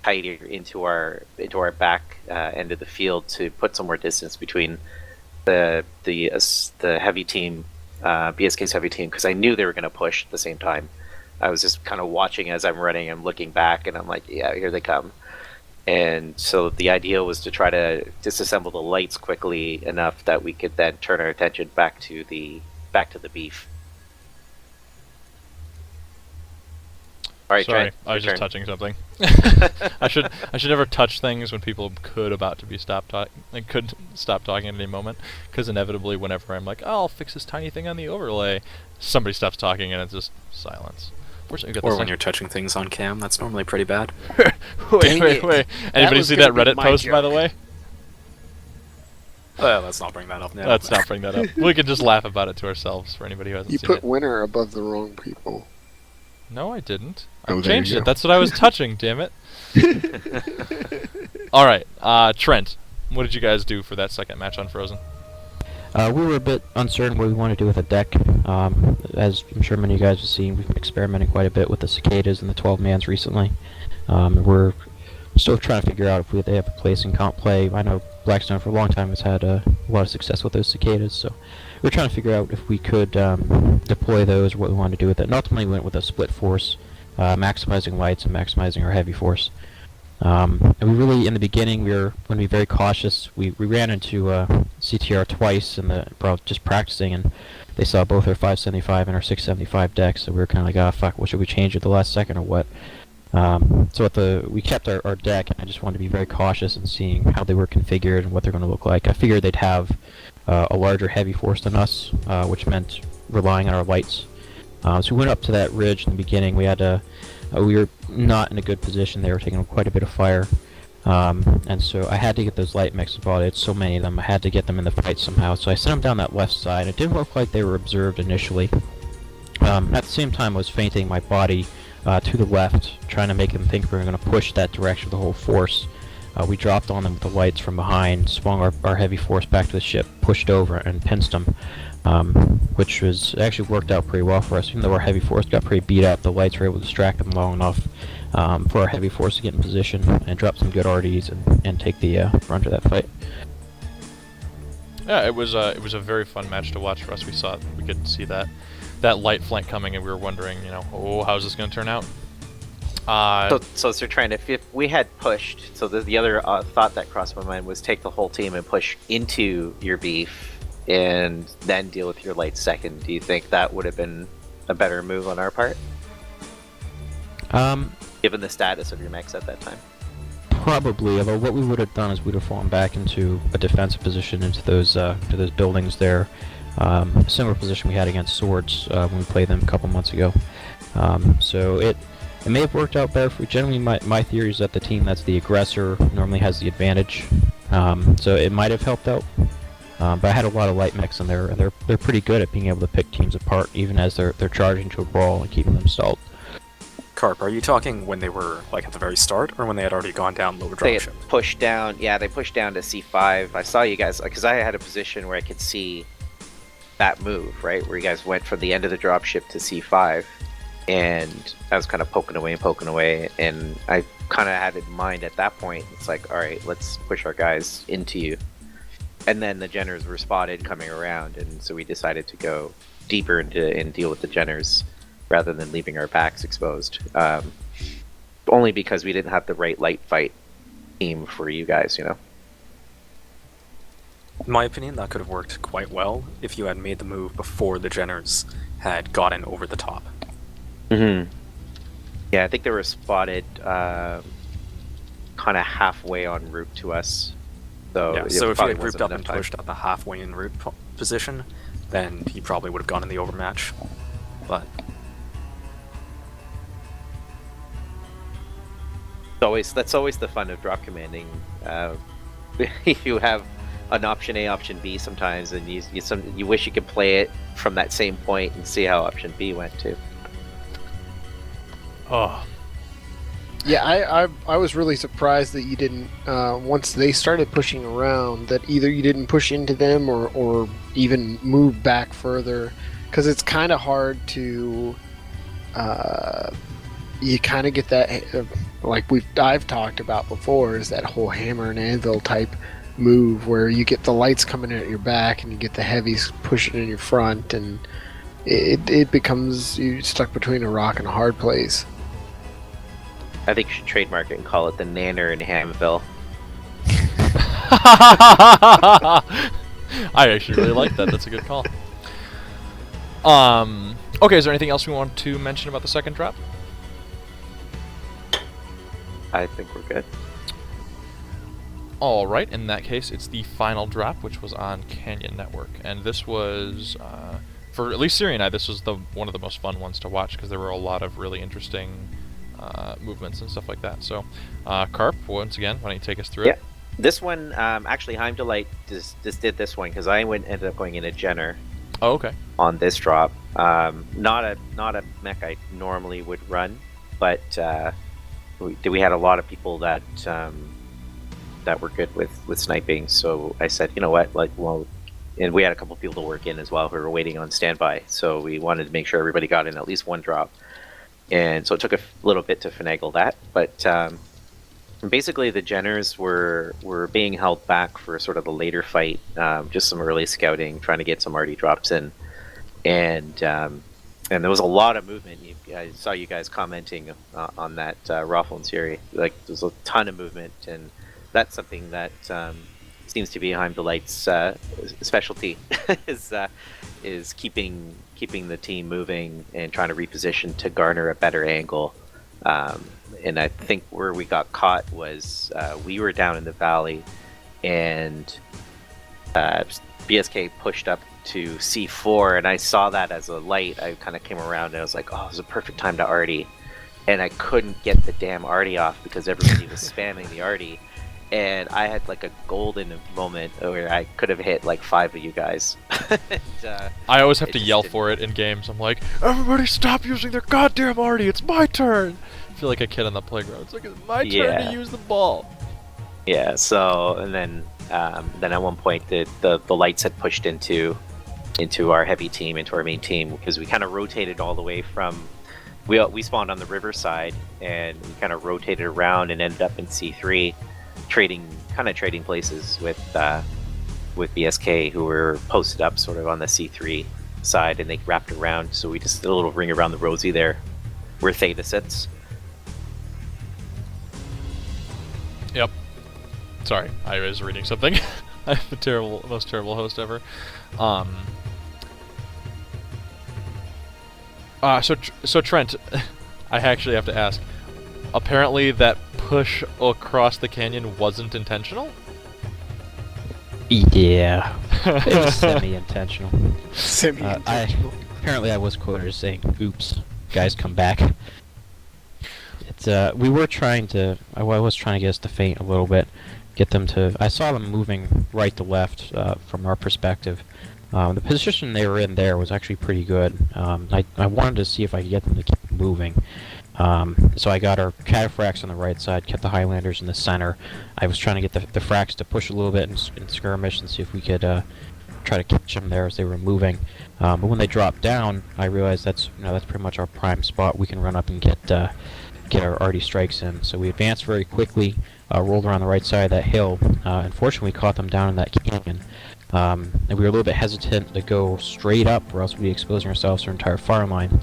tighter into our back end of the field to put some more distance between the heavy team, BSK's heavy team, because I knew they were going to push at the same time. I was just kind of watching as I'm running. I'm looking back, and I'm like, yeah, here they come. And so the idea was to try to disassemble the lights quickly enough that we could then turn our attention back to the beef. All right, sorry, Trent, I was your just turn. touching something. I should never touch things when people could stop talking at any moment, because inevitably, whenever I'm like, oh, I'll fix this tiny thing on the overlay, somebody stops talking and it's just silence. Or when you're touching things on cam, that's normally pretty bad. wait. Anybody see that Reddit post, by the way? Well, let's not bring that up now. Let's not bring that up. We can just laugh about it to ourselves for anybody who hasn't You seen put it. winner above the wrong people. No, I didn't. Oh, I there changed you it. go. That's what I was touching, damn it. Alright, Trent, what did you guys do for that second match on Frozen? We were a bit uncertain what we wanted to do with a deck. As I'm sure many of you guys have seen, we've been experimenting quite a bit with the cicadas and the 12-mans recently. We're still trying to figure out if they have a place in comp play. I know Blackstone for a long time has had a lot of success with those cicadas, so we're trying to figure out if we could deploy those or what we wanted to do with it. And ultimately we went with a split force, maximizing lights and maximizing our heavy force. And we really, in the beginning, we were going to be very cautious. We ran into CTR twice just practicing, and they saw both our 575 and our 675 decks, so we were kind of like, oh fuck, what should we change at the last second or what? So we kept our deck, and I just wanted to be very cautious in seeing how they were configured and what they're going to look like. I figured they'd have a larger heavy force than us, which meant relying on our lights. So we went up to that ridge in the beginning. We were not in a good position. They were taking quite a bit of fire. And so I had to get those light mechs involved. It's so many of them. I had to get them in the fight somehow. So I sent them down that left side. It didn't look like they were observed initially. At the same time, I was feinting my body to the left, trying to make them think we were going to push that direction with the whole force. We dropped on them with the lights from behind, swung our heavy force back to the ship, pushed over, and pinched them, which was actually worked out pretty well for us. Even though our heavy force got pretty beat up, the lights were able to distract them long enough for our heavy force to get in position and drop some good RDs and take the brunt of that fight. Yeah, it was a very fun match to watch for us. We could see that light flank coming, and we were wondering, oh, how's this going to turn out? So they're trying to. If we had pushed, so the other thought that crossed my mind was take the whole team and push into your beef, and then deal with your light second. Do you think that would have been a better move on our part, given the status of your mechs at that time? Probably, although what we would have done is we'd have fallen back into a defensive position into those buildings there. A similar position we had against Swords when we played them a couple months ago. So it may have worked out better. Generally, my theory is that the team that's the aggressor normally has the advantage. So it might have helped out. But I had a lot of light mechs, and they're pretty good at being able to pick teams apart, even as they're charging to a brawl and keeping them stalled. Carp, are you talking when they were like at the very start, or when they had already gone down lower They dropship? had pushed down. Yeah, they pushed down to C5. I saw you guys because I had a position where I could see that move, right, where you guys went from the end of the dropship to C5, and I was kind of poking away, and I kind of had in mind at that point, it's like, all right, let's push our guys into you. And then the Jenners were spotted coming around, and so we decided to go deeper into and deal with the Jenners rather than leaving our backs exposed. Only because we didn't have the right light fight team for you guys, In my opinion, that could have worked quite well if you had made the move before the Jenners had gotten over the top. Mm-hmm. Yeah, I think they were spotted kind of halfway en route to us. So, Yeah, it so if you probably had grouped wasn't up enough and time. pushed at the halfway en route position, then he probably would have gone in the overmatch. But That's always the fun of drop commanding. You have an option A, option B sometimes, and you wish you could play it from that same point and see how option B went too. Oh, Yeah, I was really surprised that you didn't, once they started pushing around, that either you didn't push into them or even move back further, because it's kind of hard to, you kind of get that, like I've talked about before, is that whole hammer and anvil type move where you get the lights coming at your back and you get the heavies pushing in your front, and it becomes you stuck between a rock and a hard place. I think you should trademark it and call it the Nanner in Hamville. I actually really like that. That's a good call. Okay, is there anything else we want to mention about the second drop? I think we're good. All right, in that case, it's the final drop, which was on Canyon Network, and this was, for at least Siri and I, this was one of the most fun ones to watch because there were a lot of really interesting movements and stuff like that. So, Carp, once again, why don't you take us through it? This one, actually, Heim Delight just did this one because I ended up going in a Jenner. Oh, okay. On this drop, not a mech I normally would run, but we had a lot of people that were good with sniping. So I said, you know what, and we had a couple people to work in as well who were waiting on standby. So we wanted to make sure everybody got in at least one drop. And so it took a little bit to finagle that, but basically the Jenners were being held back for sort of the later fight, just some early scouting, trying to get some RD drops in, and there was a lot of movement. I saw you guys commenting on that Raffle and Siri. Like there's a ton of movement, and that's something that seems to be Heim Delight's specialty is keeping the team moving and trying to reposition to garner a better angle. And I think where we got caught was we were down in the valley, and BSK pushed up to C4, and I saw that as a light. I kind of came around and I was like, oh, it was a perfect time to arty. and I couldn't get the damn arty off because everybody was spamming the arty, and I had like a golden moment where I could have hit like 5 of you guys. And, I always have it to just yell didn't- for it in games. I'm like, everybody stop using their goddamn arty. It's my turn. I feel like a kid on the playground. It's like, it's my turn to Yeah. use the ball. Yeah. So and then at one point the lights had pushed into our heavy team, into our main team, because we kind of rotated all the way from. We spawned on the river side, and we kind of rotated around and ended up in C3, trading places with BSK, who were posted up sort of on the C3 side, and they wrapped around. So we just did a little ring around the rosy there, where Theta sits. Yep. Sorry, I was reading something. I'm the most terrible host ever. So Trent, I actually have to ask. Apparently, that push across the canyon wasn't intentional. Yeah, it was semi-intentional. Semi-intentional. Apparently I was quoted as saying, "Oops, guys, come back." We were trying to. I was trying to get us to feint a little bit, get them to. I saw them moving right to left from our perspective. The position they were in there was actually pretty good. I wanted to see if I could get them to keep moving. So I got our cataphracts on the right side, kept the Highlanders in the center. I was trying to get the fracks to push a little bit in skirmish and see if we could try to catch them there as they were moving. But when they dropped down, I realized that's pretty much our prime spot. We can run up and get our arty strikes in. So we advanced very quickly, rolled around the right side of that hill. Unfortunately, we caught them down in that canyon. And we were a little bit hesitant to go straight up, or else we'd be exposing ourselves to our entire fire line.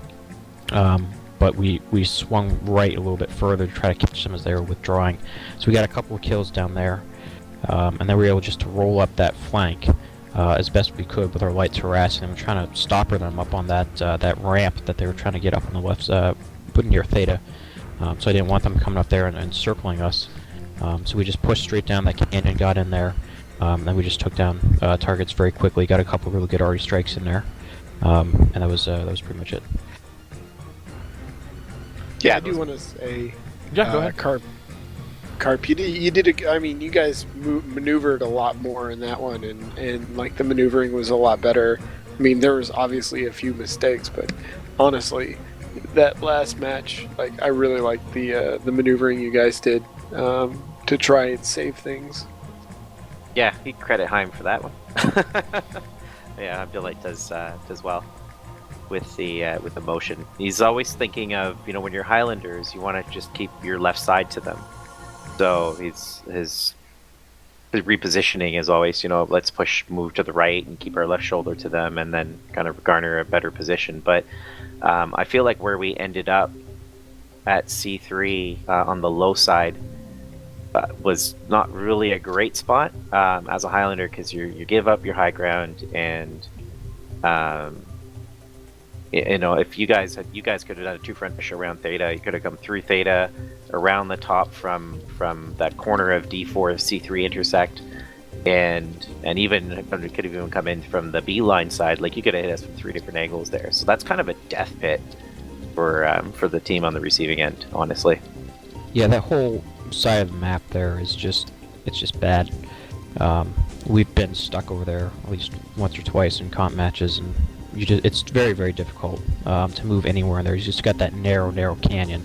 But we swung right a little bit further to try to catch them as they were withdrawing. So we got a couple of kills down there, and then we were able just to roll up that flank as best we could with our lights harassing them, trying to stopper them up on that ramp that they were trying to get up on the left, put near Theta. So I didn't want them coming up there and circling us. So we just pushed straight down that canyon, got in there. Then we just took down targets very quickly, got a couple really good arty strikes in there, and that was pretty much it. Yeah, I do want to say, Yeah, go ahead. Carp, you did I mean, you guys maneuvered a lot more in that one, and like the maneuvering was a lot better. I mean, there was obviously a few mistakes, but honestly, that last match, like, I really liked the maneuvering you guys did to try and save things. Yeah, he'd credit Heim for that one. Yeah, Abdullah does well with the motion. He's always thinking of, when you're Highlanders, you want to just keep your left side to them. So his repositioning is always, let's move to the right and keep our left shoulder to them, and then kind of garner a better position. But I feel like where we ended up at C3 on the low side was not really a great spot as a Highlander, because you give up your high ground, and if you guys could have done a 2-front push around Theta. You could have come through Theta, around the top from that corner of D4 C3 intersect, and even could have even come in from the B line side. Like, you could have hit us from 3 different angles there. So that's kind of a death pit for the team on the receiving end, honestly. Yeah, that whole side of the map there is just bad. We've been stuck over there at least once or twice in comp matches, and it's very, very difficult to move anywhere in there. You just got that narrow canyon,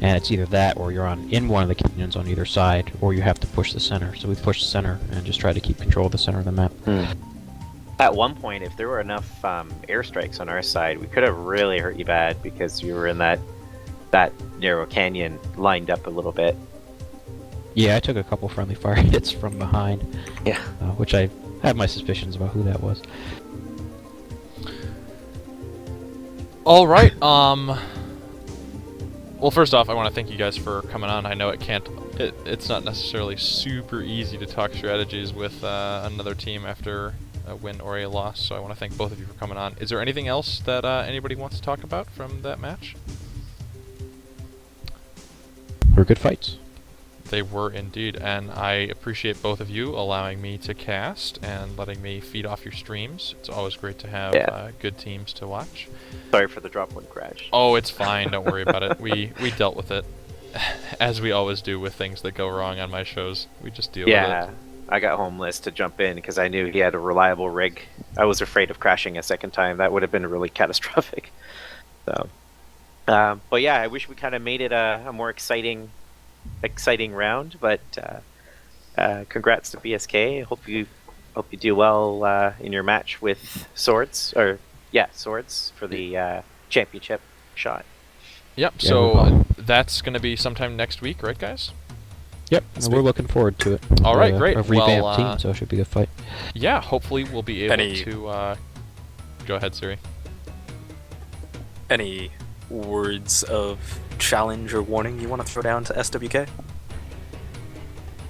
and it's either that or you're in one of the canyons on either side, or you have to push the center. So we pushed the center and just try to keep control of the center of the map. At one point, if there were enough airstrikes on our side, we could have really hurt you bad, because you were in that narrow canyon, lined up a little bit. Yeah, I took a couple friendly fire hits from behind. Yeah. Which I have my suspicions about who that was. All right. Well, first off, I want to thank you guys for coming on. I know it's not necessarily super easy to talk strategies with another team after a win or a loss, so I want to thank both of you for coming on. Is there anything else that anybody wants to talk about from that match? Were good fights. They were indeed, and I appreciate both of you allowing me to cast and letting me feed off your streams. It's always great to have good teams to watch. Sorry for the drop one crash. Oh, it's fine. Don't worry about it. We dealt with it, as we always do with things that go wrong on my shows. We just deal with it. Yeah, I got Homeless to jump in because I knew he had a reliable rig. I was afraid of crashing a second time. That would have been really catastrophic. So, but yeah, I wish we kind of made it a more exciting round. But congrats to BSK. Hope you do well in your match with Swords Swords for the championship shot. Yep. Yeah, So that's going to be sometime next week, right, guys? Yep, and we're looking forward to it. All right, great. A revamped Well, team, so it should be a good fight. Yeah. Hopefully, we'll be able Any- to. Go ahead, Siri. Any words of challenge or warning you want to throw down to SWK?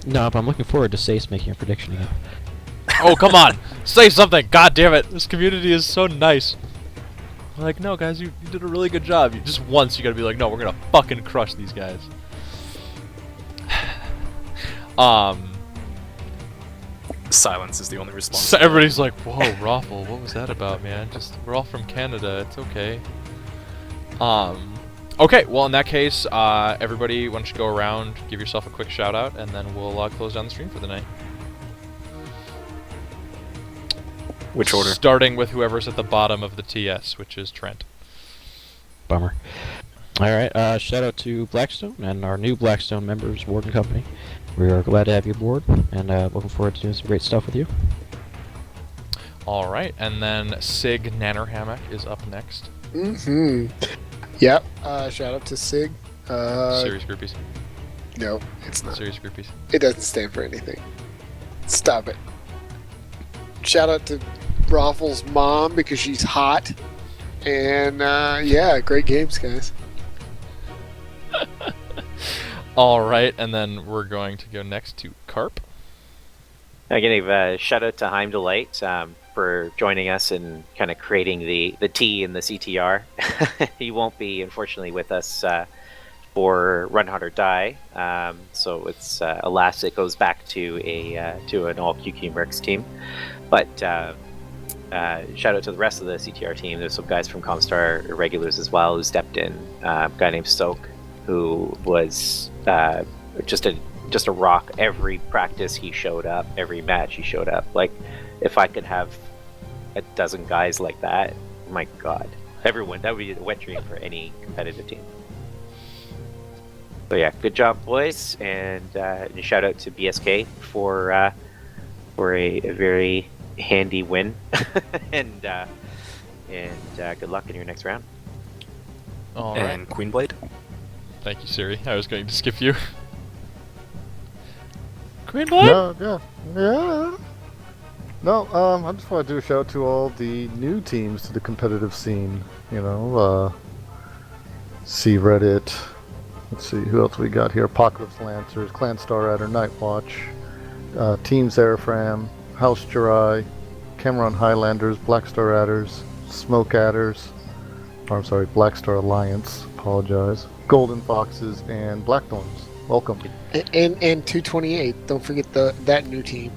No, but I'm looking forward to Sace making a prediction again. Oh, come on! Say something! God damn it! This community is so nice. Like, no, guys, you did a really good job. Just once, you gotta be like, no, we're gonna fucking crush these guys. Silence is the only response. So everybody's like, whoa, Raffle, what was that about, man? We're all from Canada. It's okay. Okay, well, in that case, everybody, why don't you go around, give yourself a quick shout out, and then we'll close down the stream for the night. Which order? Starting with whoever's at the bottom of the TS, which is Trent. Bummer. Alright, shout out to Blackstone and our new Blackstone members, Warden Company. We are glad to have you aboard, and looking forward to doing some great stuff with you. All right, and then Sig Nannerhammock is up next. Mm-hmm. Yep. Shout out to Sig. Series groupies. No, it's not. Series groupies. It doesn't stand for anything. Stop it. Shout out to Raffle's mom because she's hot. And yeah, great games, guys. All right, and then we're going to go next to Carp. I'm going to give a shout out to Heimdelight for joining us and kind of creating the T in the CTR. He won't be, unfortunately, with us for Run Hard or Die. So it's alas, it goes back to an all QQ Mercs team. But shout out to the rest of the CTR team. There's some guys from Comstar regulars as well who stepped in. A guy named Stoke, who was just a rock. Every practice he showed up, every match he showed up. Like, if I could have a dozen guys like that, my God, everyone, that would be a wet dream for any competitive team. But yeah, good job, boys, and shout out to BSK for a very handy win, and good luck in your next round. All right. And Queenblade? Thank you, Siri. I was going to skip you. Queenblade? Yeah. No, I just want to do a shout out to all the new teams to the competitive scene. You know, see Reddit. Let's see, who else we got here? Apocalypse Lancers, Clan Star Adder, Nightwatch, Team Zerafram, House Jirai, Cameron Highlanders, Black Star Adders, Smoke Adders, or I'm sorry, Black Star Alliance, apologize, Golden Foxes, and Blackthorns. Welcome. And 228. Don't forget that new team.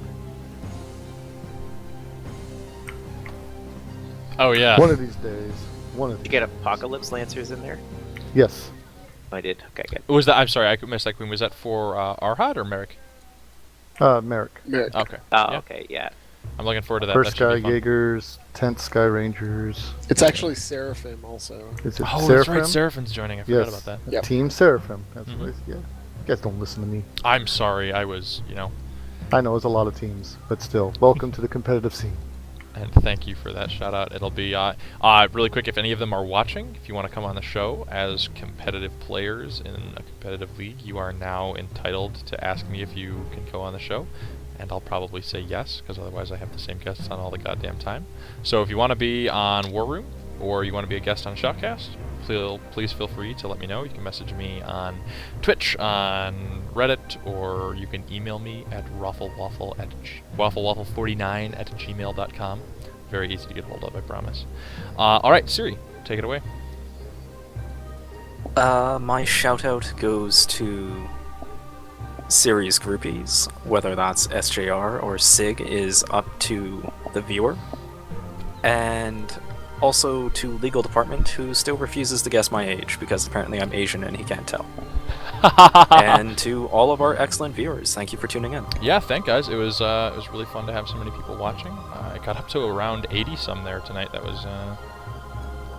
Oh, yeah. One of these days. One of Did these. you get Apocalypse Lancers in there? Yes. I did. Okay, good. Was that? I'm sorry, I missed that. Queen. Was that for Arhad or Merrick? Merrick. Merrick. Okay. Oh, Yeah. okay, yeah. I'm looking forward to that. First That Sky should be fun. Jaegers, 10th Sky Rangers. It's actually Seraphim also. Is it Oh, Seraphim? that's right. Seraphim's joining. I forgot Yes. about that. Yep. Team Seraphim. That's Mhm. what it is. Yeah. You guys don't listen to me. I'm sorry. I was, I know it's a lot of teams, but still, welcome to the competitive scene. and thank you for that shout out. It'll be really quick. If any of them are watching, if you want to come on the show as competitive players in a competitive league, you are now entitled to ask me if you can go on the show, and I'll probably say yes, because otherwise I have the same guests on all the goddamn time. So if you want to be on Warroom or you want to be a guest on Shoutcast, please feel free to let me know. You can message me on Twitch, on Reddit, or you can email me at wafflewaffle49@gmail.com. Very easy to get hold of, I promise. All right, Siri, take it away. My shout out goes to series groupies, whether that's SJR or SIG, is up to the viewer. And also to legal department, who still refuses to guess my age because apparently I'm Asian and he can't tell. And to all of our excellent viewers, thank you for tuning in. Yeah, thank guys. It was really fun to have so many people watching. It got up to around 80 some there tonight. That was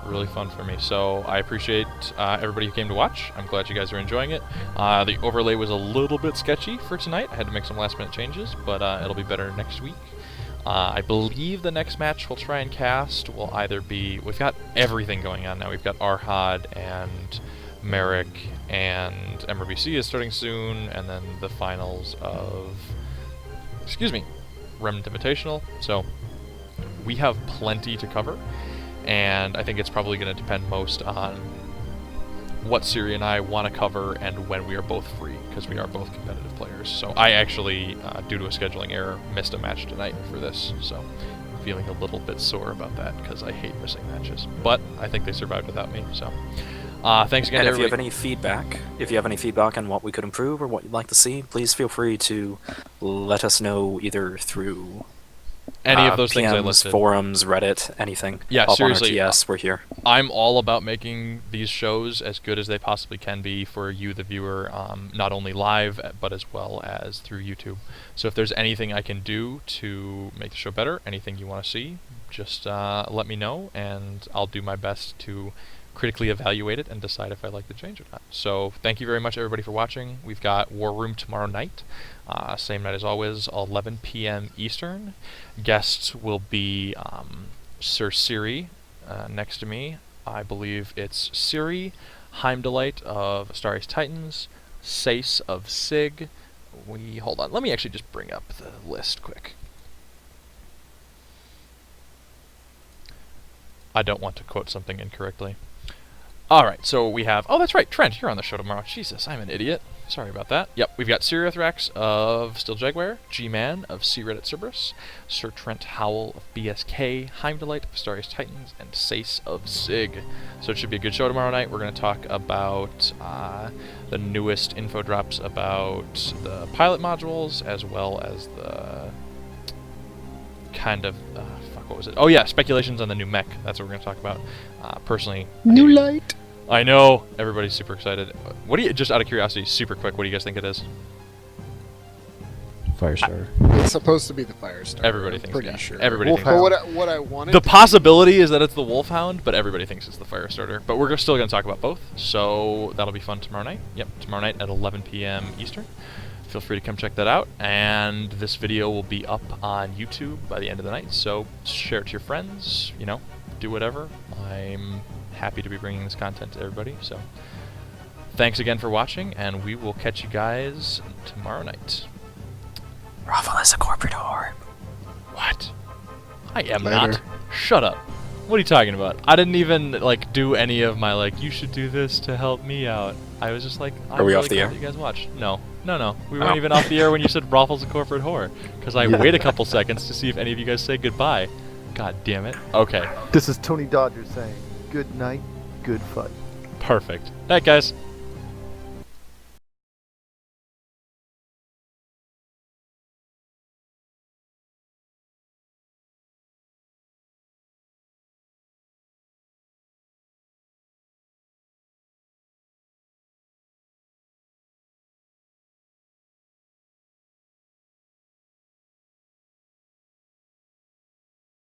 really fun for me. So I appreciate everybody who came to watch. I'm glad you guys are enjoying it. The overlay was a little bit sketchy for tonight. I had to make some last minute changes, but it'll be better next week. I believe the next match we'll try and cast will either be... We've got everything going on now. We've got Arhad and Merrick, and MRBC is starting soon, and then the finals of... Remnant Invitational. So we have plenty to cover, and I think it's probably going to depend most on what Siri and I want to cover and when we are both free, because we are both competitive players. So I actually, due to a scheduling error, missed a match tonight for this, so I'm feeling a little bit sore about that, because I hate missing matches. But I think they survived without me, so... thanks again, and to if you have any feedback on what we could improve or what you'd like to see, please feel free to let us know either through any of those things I PMs, listed. forums, Reddit, anything. Yeah, Up seriously. On our TS, we're here. I'm all about making these shows as good as they possibly can be for you, the viewer, not only live, but as well as through YouTube. So if there's anything I can do to make the show better, anything you want to see, just let me know, and I'll do my best to critically evaluate it and decide if I like the change or not. So thank you very much, everybody, for watching. We've got Warroom tomorrow night, same night as always, 11 p.m. Eastern. Guests will be Sir Siri next to me. I believe it's Siri, Heimdallite of Starry's Titans, Sace of Sig. Hold on, let me actually just bring up the list quick. I don't want to quote something incorrectly. Alright, so we have... Oh, that's right, Trent, you're on the show tomorrow. Jesus, I'm an idiot. Sorry about that. Yep, we've got Sirithrax of Still Jaguar, G-Man of C-Reddit Cerberus, Sir Trent Howell of BSK, Heimdallite of Starry's Titans, and Sace of Sig. So it should be a good show tomorrow night. We're going to talk about the newest info drops about the pilot modules, as well as the kind of... what was it? Oh yeah, speculations on the new mech. That's what we're going to talk about. Personally... New light! I know! Everybody's super excited. What do you... Just out of curiosity, super quick, what do you guys think it is? Firestarter. It's supposed to be the Firestarter. Everybody I'm thinks, pretty yeah. sure. Everybody thinks... But what I wanted The to possibility is that it's the Wolfhound, but everybody thinks it's the Firestarter. But we're still going to talk about both, so that'll be fun tomorrow night. Yep, tomorrow night at 11 p.m. Eastern. Feel free to come check that out, and this video will be up on YouTube by the end of the night, so share it to your friends, you know, do whatever. I'm happy to be bringing this content to everybody, so thanks again for watching, and we will catch you guys tomorrow night. Raffle is a corporate whore. What? I am Later. not. Shut up. What are you talking about? I didn't even, like, do any of my, like, you should do this to help me out. I was just like, Are we off the air? You guys watch. No. We weren't even off the air when you said Raffle's a corporate whore. Because I wait a couple seconds to see if any of you guys say goodbye. God damn it. Okay. This is Tony Dodger saying, good night, good fight. Perfect. Night, guys.